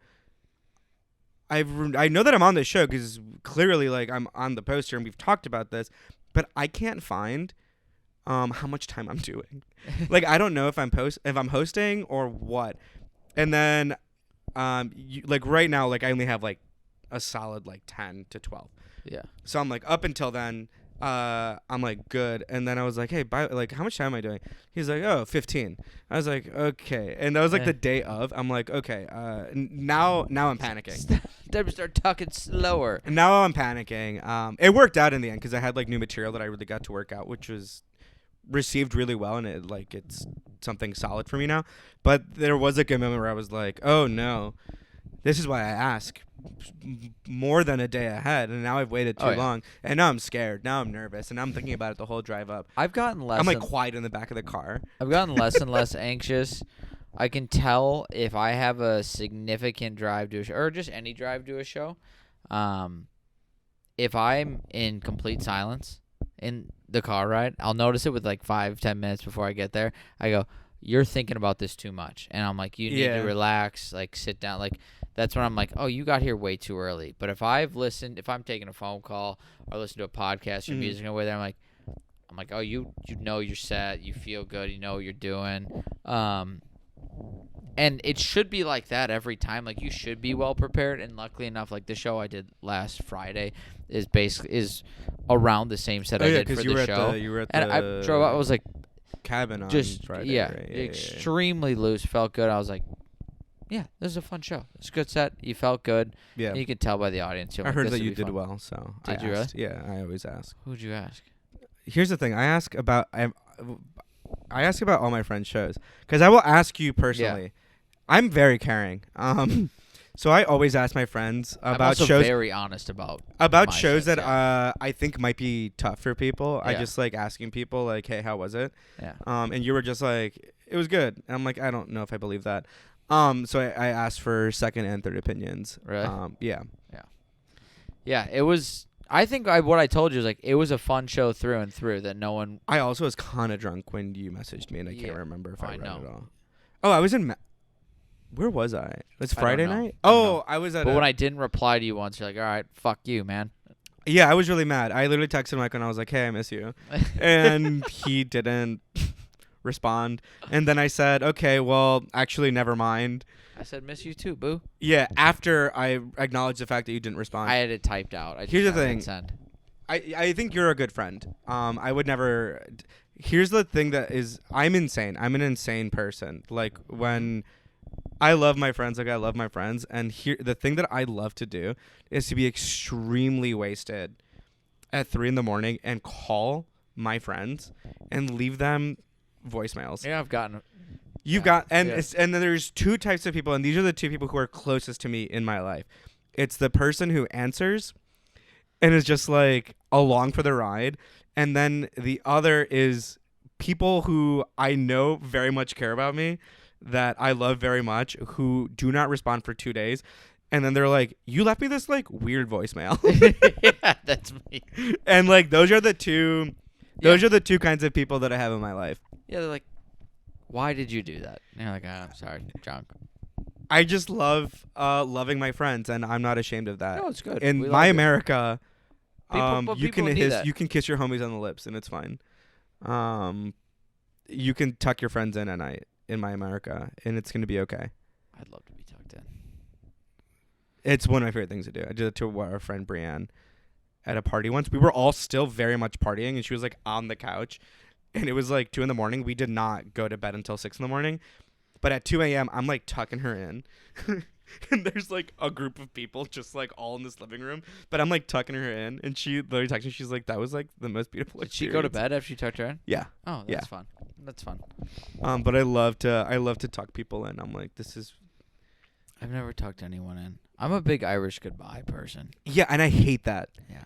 that I'm on this show because clearly like I'm on the poster and we've talked about this, but I can't find how much time I'm doing. Like I don't know if I'm hosting or what. And then like right now, like I only have like a solid like 10 to 12. Yeah. So I'm like up until then, I'm like good. And then I was like, hey, like how much time am I doing? He's like, oh, 15. I was like, okay. And that was like the day of. I'm like, okay. Now I'm panicking. Start talking slower. And now I'm panicking. It worked out in the end because I had like new material that I really got to work out, which was received really well, and it's something solid for me now. But there was like a moment where I was like, oh no, this is why I ask more than a day ahead, and now I've waited too long, and now I'm scared. Now I'm nervous, and I'm thinking about it the whole drive up. I've gotten less. I'm like quiet in the back of the car. I've gotten less and less anxious. I can tell if I have a significant drive to a show, or just any drive to a show. If I'm in complete silence in the car ride, I'll notice it with like 5-10 minutes before I get there. I go, you're thinking about this too much. And I'm like, you need to relax, like sit down. Like that's when I'm like, oh, you got here way too early. But if I'm taking a phone call or listen to a podcast or music over there, I'm like, oh, you know you're set, you feel good, you know what you're doing. And it should be like that every time. Like you should be well prepared. And luckily enough, like the show I did last Friday is around the same set I did for the show. You were at and I drove out. I was like, cabin on just Friday. Extremely loose. Felt good. I was like, yeah, this is a fun show. It's a good set. You felt good. Yeah, and you could tell by the audience. I heard that you did well. So did you really? Yeah, I always ask. Who'd you ask? Here's the thing. I ask about all my friends' shows because I will ask you personally. Yeah. I'm very caring. So I always ask my friends about I'm also shows. Very honest about shows sets, that I think might be tough for people. Yeah. I just like asking people like, "Hey, how was it?" Yeah. And you were just like, "It was good." And I'm like, "I don't know if I believe that." So I asked for second and third opinions. Really? Yeah. Yeah. Yeah. It was. I think what I told you was like it was a fun show through and through that no one. I also was kind of drunk when you messaged me, and I can't remember if I read know. it all. Oh, I was in. Where was I? It was Friday night? I was at But when I didn't reply to you once, you're like, all right, fuck you, man. Yeah, I was really mad. I literally texted Mike and I was like, hey, I miss you. And he didn't respond. And then I said, okay, well, actually, never mind. I said, miss you too, boo. Yeah, after I acknowledged the fact that you didn't respond. I had it typed out. Here's the thing. I think you're a good friend. I would never... Here's the thing that is... I'm insane. I'm an insane person. Like, when... I love my friends like I love my friends, and here the thing that I love to do is to be extremely wasted at 3 a.m. and call my friends and leave them voicemails. Yeah, I've gotten. And then there's two types of people, and these are the two people who are closest to me in my life. It's the person who answers and is just like along for the ride, and then the other is people who I know very much care about me, that I love very much, who do not respond for 2 days, and then they're like, you left me this like weird voicemail. Yeah, that's me. And like those are the two kinds of people that I have in my life. Yeah, they're like, why did you do that? And you're like, I'm sorry, drunk. I just love loving my friends, and I'm not ashamed of that. No, it's good. In my America, you can kiss your homies on the lips and it's fine. You can tuck your friends in at night in my America, and it's going to be okay. I'd love to be tucked in. It's one of my favorite things to do. I did it to our friend Brienne at a party once. We were all still very much partying, and she was like on the couch, and it was like 2 a.m. We did not go to bed until 6 a.m. But at 2 a.m., I'm like tucking her in. And there's like a group of people just like all in this living room, but I'm like tucking her in, and she literally texted me. She's like, that was like the most beautiful experience. Did she go to bed after you tucked her in? Yeah. Oh, that's fun. That's fun. But I love to tuck people in. I'm like, this is... I've never tucked anyone in. I'm a big Irish goodbye person. Yeah, and I hate that. Yeah.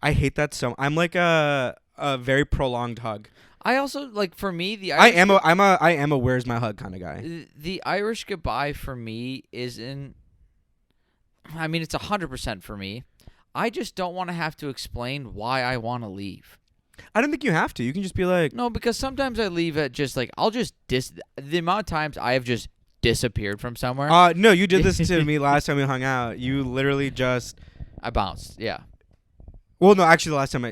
I hate that so... I'm like a very prolonged hug. I also like, for me, the Irish I am a where's my hug kind of guy. The Irish goodbye for me isn't... I mean, it's 100% for me. I just don't want to have to explain why I want to leave. I don't think you have to. You can just be like... No, because sometimes I leave at just like, I'll just... The amount of times I have just disappeared from somewhere. No, you did this to me last time we hung out. You literally just... I bounced, yeah. Well, no, actually the last time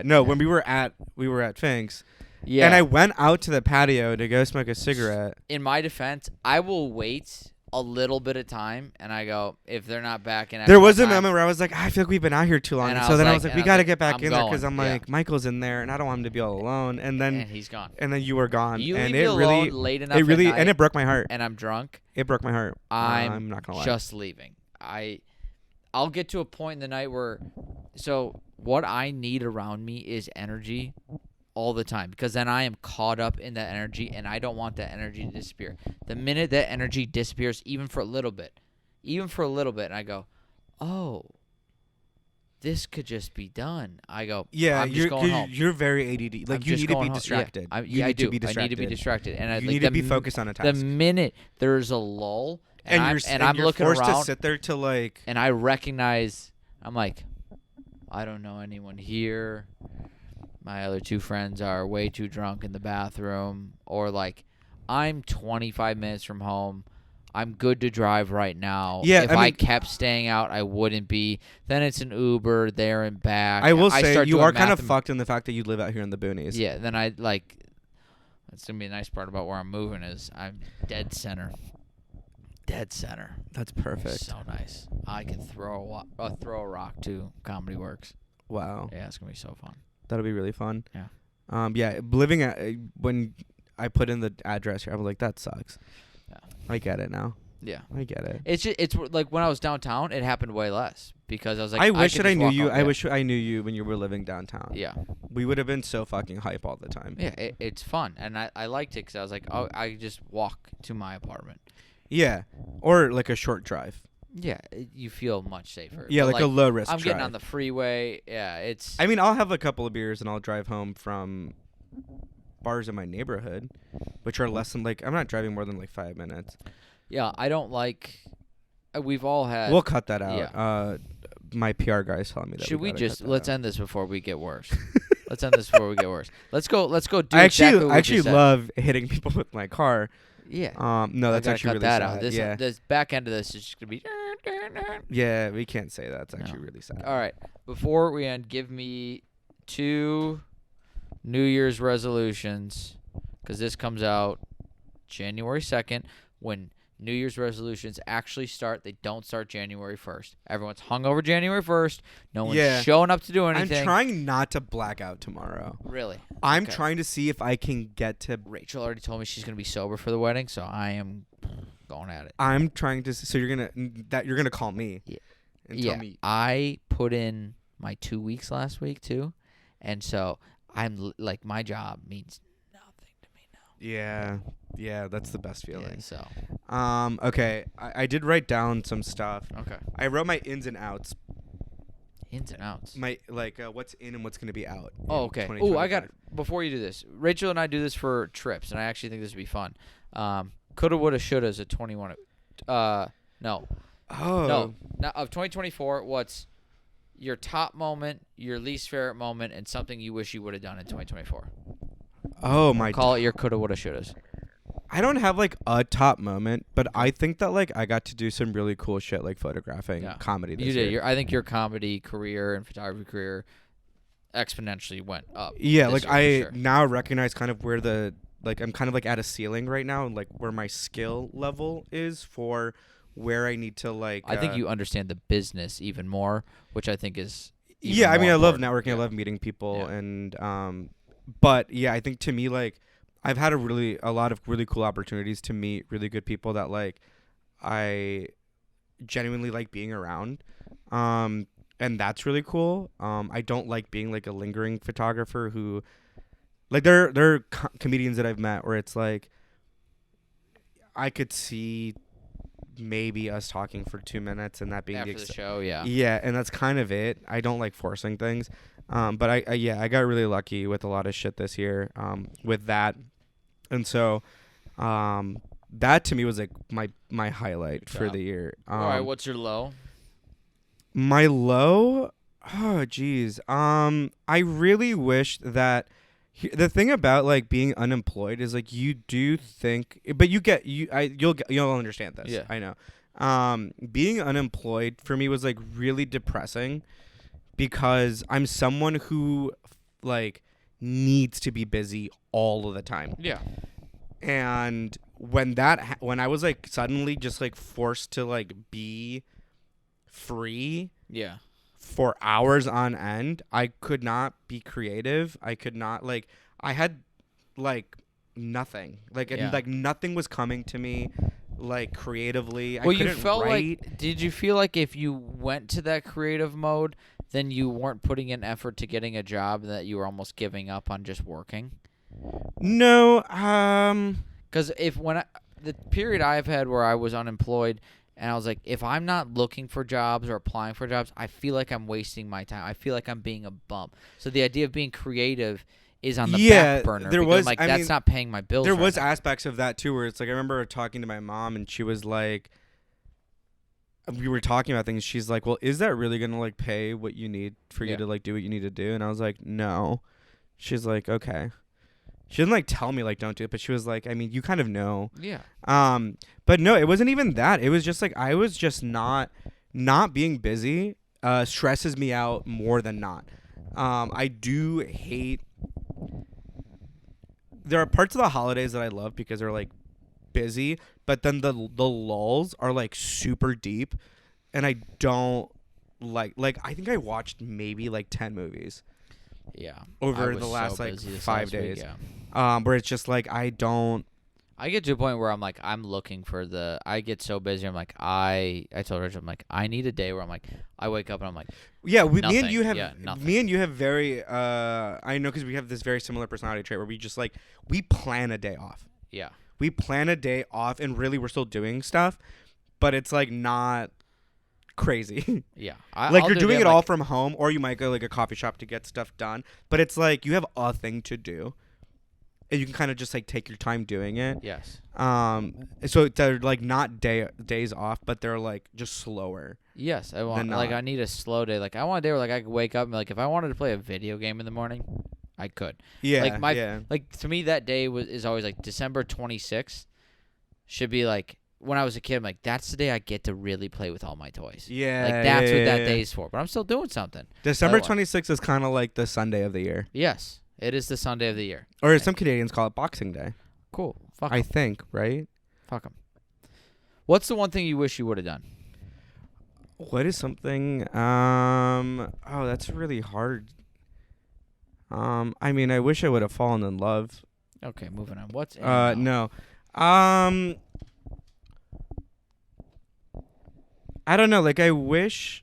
No, when we were at Fink's. Yeah. And I went out to the patio to go smoke a cigarette. In my defense, I will wait a little bit of time, and I go, if they're not back in... There was a moment where I was like, I feel like we've been out here too long. And so then I was like, we got to get back in there, because I'm like, Michael's in there, and I don't want him to be all alone. And then he's gone. And then you were gone. You and leave me alone late enough at night, and it broke my heart. And I'm drunk. It broke my heart. I'm not going to lie. Just leaving. I'll get to a point in the night where... So what I need around me is energy all the time because then I am caught up in that energy and I don't want that energy to disappear. The minute that energy disappears, even for a little bit, and I go, oh, this could just be done. I go, Yeah, I'm just going home. You're very ADD. Like, I'm you just need to going be home. distracted. Yeah, You I need do. to be distracted. I need to be distracted. And you need to be focused on a task. The minute there's a lull and I'm you're looking forced around to sit there to like. and I recognize, I'm like, I don't know anyone here. My other two friends are way too drunk in the bathroom. Or like, I'm 25 minutes from home. I'm good to drive right now. Yeah, if I kept staying out, I wouldn't be. Then it's an Uber there and back. I will say you are kind of fucked. fucked in the fact that you live out here in the boonies. Yeah, then I like. That's gonna be a nice part about where I'm moving is I'm dead center. Dead center. That's perfect. So nice. I can throw a rock to Comedy Works. Wow. Yeah, it's gonna be so fun. That'll be really fun. Yeah. Yeah, living at when I put in the address here, I was like, that sucks. Yeah. I get it now. Yeah. I get it. It's like when I was downtown, it happened way less because I was like, I wish could that I just knew walk you. home. I Yeah. wish I knew you when you were living downtown. Yeah. We would have been so fucking hype all the time. Yeah, it's fun, and I liked it because I was like, oh, I just walk to my apartment. Yeah, or like a short drive. Yeah, you feel much safer. Yeah, But like a low risk. I'm drive. getting on the freeway. Yeah, it's. I mean, I'll have a couple of beers and I'll drive home from bars in my neighborhood, which are less than like I'm not driving more than like 5 minutes. Yeah, I don't like. We've all had. We'll cut that out. Yeah. My PR guy's telling me that. Should we just let's end this before we get worse? Let's end this before we get worse. Let's go. Do I exactly what we actually just said. love hitting people with my car. Yeah. No, that's I gotta actually cut really that sad. out. This, yeah. this back end of this is just gonna be. Yeah, we can't say that. It's No. actually really sad. All right. Before we end, give me 2 New Year's resolutions, because this comes out January 2nd. When New Year's resolutions actually start, they don't start January 1st. Everyone's hungover January 1st. No one's showing up to do anything. I'm trying not to black out tomorrow. Really? I'm Okay. trying to see if I can get to. Rachel already told me she's gonna be sober for the wedding, so I am going at it. I'm trying to. So you're gonna call me. Yeah. And Yeah, tell me. I put in my 2 weeks last week too, and so I'm like my job means nothing to me now. Yeah, that's the best feeling. Yeah, so Okay, I did write down some stuff. okay. I wrote my ins and outs. Ins and outs. My what's in and what's gonna be out. Oh, okay. Oh, I got. Before you do this, Rachel and I do this for trips, and I actually think this would be fun. Coulda, woulda, shouldas at 21. No. Oh. No. Now, of 2024, what's your top moment, your least favorite moment, and something you wish you would have done in 2024? Oh my. Call it your coulda, woulda, shouldas. I don't have like a top moment, but I think that like I got to do some really cool shit like photographing comedy this You did. year. I think your comedy career and photography career exponentially went up. Yeah, this like year, for I sure. now recognize kind of where I'm kind of like at a ceiling right now, like where my skill level is for where I need to like. I think you understand the business even more, which I think is. Even Yeah, I mean, more I love important. networking. Yeah. I love meeting people, Yeah. and but yeah, I think to me like I've had a lot of really cool opportunities to meet really good people that like I genuinely like being around, and that's really cool. I don't like being like a lingering photographer who, like, there are comedians that I've met where it's like I could see maybe us talking for 2 minutes and that being After the show, yeah. yeah, and that's kind of it. I don't like forcing things. But I got really lucky with a lot of shit this year with that. And so that to me was like my highlight for the year. All right, what's your low? My low? Oh, geez. I really wish that the thing about like being unemployed is like you do think, but you'll understand this. Yeah. I know. Being unemployed for me was like really depressing because I'm someone who like needs to be busy all of the time. Yeah. And when I was like suddenly just like forced to like be free. Yeah. For hours on end, I could not be creative. I could not like I had like nothing. Like and, like nothing was coming to me like creatively. Well, I couldn't you felt write. like did you feel like if you went to that creative mode then you weren't putting in effort to getting a job that you were almost giving up on just working? No. Because the period I've had where I was unemployed and I was like, if I'm not looking for jobs or applying for jobs, I feel like I'm wasting my time. I feel like I'm being a bum. So the idea of being creative is on the back burner. There because was. I'm like, I that's mean, not paying my bills. there right was now. aspects of that too, where it's like I remember talking to my mom, and she was like, we were talking about things. She's like, well, is that really gonna like pay what you need for you to like do what you need to do? And I was like, no. She's like, okay. She didn't like tell me like don't do it, but she was like, I mean, you kind of know. Yeah. But no, it wasn't even that. It was just like I was just not being busy stresses me out more than not. I do hate. There are parts of the holidays that I love because they're like busy, but then the lulls are like super deep, and I don't like I think I watched maybe like 10 movies Yeah. over the last like 5 days. Where it's just like I get to a point where I'm like, I'm looking for I get so busy. I'm like, I told Rich, I'm like, I need a day where I'm like, I wake up and I'm like, yeah, me nothing. and you have Nothing. me and you have very I know because we have this very similar personality trait where we just like we plan a day off. Yeah. We plan a day off, and really we're still doing stuff, but it's like not crazy. Yeah. Like you're doing it all from home, or you might go like a coffee shop to get stuff done, but it's like you have a thing to do. And you can kind of just like take your time doing it. Yes. So they're like not days off, but they're like just slower. Yes, I want I need a slow day. Like I want a day where like I could wake up and like if I wanted to play a video game in the morning, I could. Yeah. Like to me that day is always like December 26th should be like when I was a kid. I'm like that's the day I get to really play with all my toys. Yeah. Like that's what that day's for. But I'm still doing something. December 26th is kind of like the Sunday of the year. Yes. It is the Sunday of the year. Or some Canadians call it Boxing Day. Cool. Fuck 'em. I think, right? Fuck them. What's the one thing you wish you would have done? What is something? Oh, that's really hard. I mean, I wish I would have fallen in love. Okay, moving on. What's no. I don't know. Like, I wish.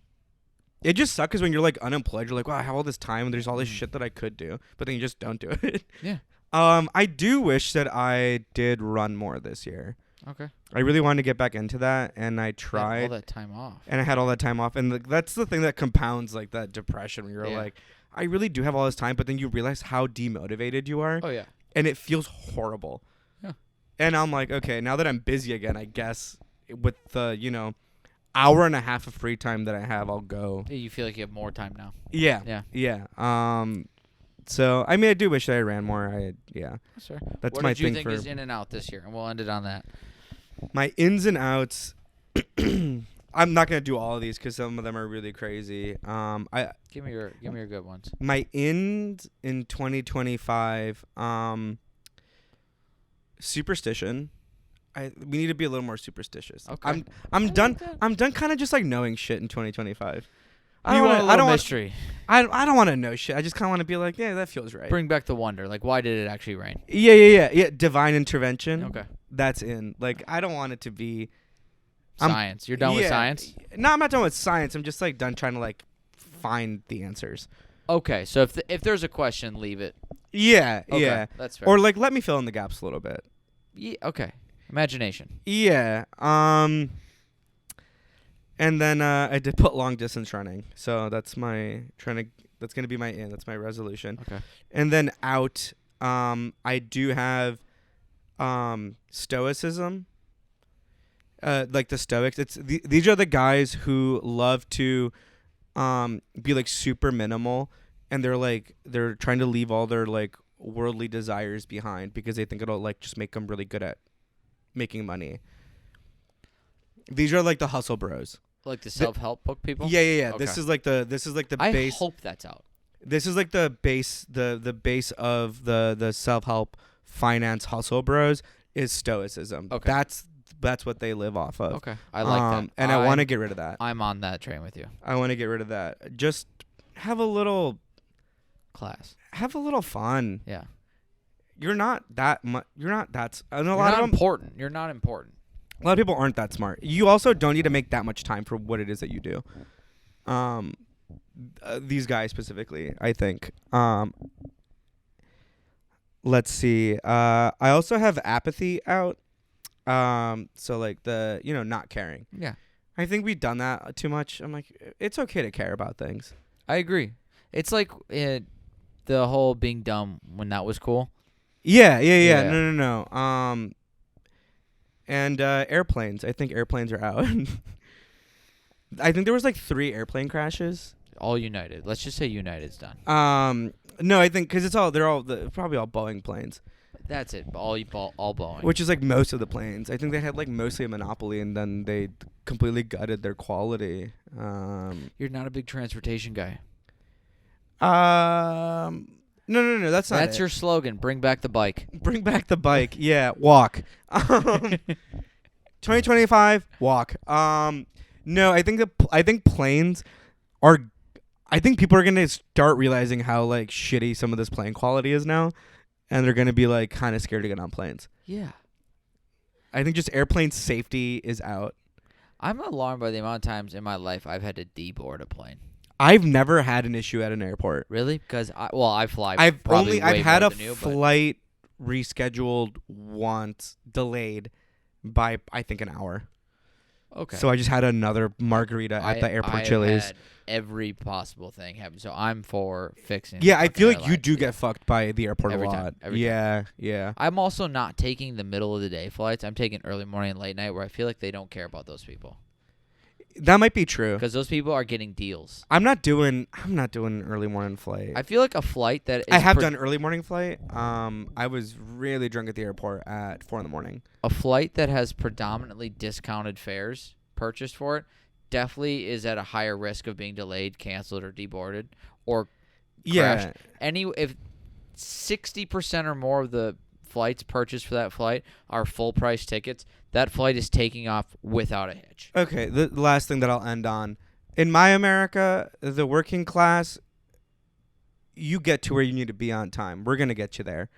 It just sucks because when you're like unemployed, you're like, wow, I have all this time and there's all this shit that I could do, but then you just don't do it. Yeah. I do wish that I did run more this year. Okay. I really wanted to get back into that, and I tried. All that time off. And I had all that time off, and that's the thing that compounds like that depression when you're like, I really do have all this time, but then you realize how demotivated you are. Oh yeah. And it feels horrible. Yeah. And I'm like, okay, now that I'm busy again, I guess with the hour and a half of free time that I have, I'll go. You feel like you have more time now. Yeah. So I mean, I do wish that I ran more. That's fair. That's what my did you thing think for is in and out this year, and we'll end it on that. my ins and outs. I'm not gonna do all of these because some of them are really crazy. Give me your good ones. My ins in 2025. Superstition. We need to be a little more superstitious. Okay. I'm done. I'm done kind of just like knowing shit in 2025. I don't want mystery. I don't want to know shit. I just kind of want to be like, yeah, that feels right. Bring back the wonder. Like, why did it actually rain? Yeah. Divine intervention. Okay. That's in. Like, I don't want it to be science. You're done with science? No, I'm not done with science. I'm just like done trying to like find the answers. Okay. So if there's a question, leave it. Yeah. Okay, yeah. That's fair. Or like let me fill in the gaps a little bit. Yeah. Okay. Imagination. Yeah. And then I did put long distance running. So that's that's gonna be my in. That's my resolution. Okay. And then out, I do have stoicism. Like the Stoics. These are the guys who love to be like super minimal, and they're trying to leave all their like worldly desires behind because they think it'll like just make them really good at making money. These are like the hustle bros. Like the self-help book people? Yeah. Okay. This is like the base. I hope that's out. This is like the base the base of the self-help finance hustle bros is stoicism. Okay. That's what they live off of. Okay. I like that. And I want to get rid of that. I'm on that train with you. I want to get rid of that. Just have a little class. Have a little fun. Yeah. You're not that much. You're not that. And You're not important. You're not important. A lot of people aren't that smart. You also don't need to make that much time for what it is that you do. these guys specifically, I think. Let's see. I also have apathy out. So like the, not caring. Yeah. I think we've done that too much. I'm like, it's okay to care about things. I agree. It's like the whole being dumb when that was cool. Yeah. Yeah. No. And airplanes. I think airplanes are out. I think there was like 3 airplane crashes. All United. Let's just say United's done. No, I think because they're probably all Boeing planes. That's it. All Boeing. Which is like most of the planes. I think they had like mostly a monopoly, and then they completely gutted their quality. You're not a big transportation guy. No. That's not. That's it. your slogan. Bring back the bike. Bring back the bike. Yeah, walk. 2025, walk. No, I think planes are. I think people are gonna start realizing how like shitty some of this plane quality is now, and they're gonna be like kind of scared to get on planes. Yeah. I think just airplane safety is out. I'm alarmed by the amount of times in my life I've had to deboard a plane. I've never had an issue at an airport. Really? Because I fly. I've had a you, flight rescheduled once, delayed by I think an hour. Okay. So I just had another margarita at the airport Chili's. Had every possible thing happen. So I'm for fixing. Yeah, I feel like airlines. you do get fucked by the airport Every a time, lot. every time. Yeah. I'm also not taking the middle of the day flights. I'm taking early morning and late night where I feel like they don't care about those people. That might be true. Because those people are getting deals. I'm not doing an early morning flight. I feel like a flight that is I have done early morning flight. I was really drunk at the airport at 4 a.m. A flight that has predominantly discounted fares purchased for it definitely is at a higher risk of being delayed, canceled, or deboarded, or crashed. If 60% or more of the flights purchased for that flight are full price tickets, that flight is taking off without a hitch. Okay, the last thing that I'll end on. In my America, the working class, you get to where you need to be on time. We're going to get you there.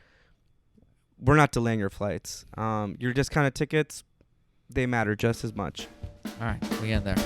We're not delaying your flights. Your discounted tickets, they matter just as much. All right, we end there.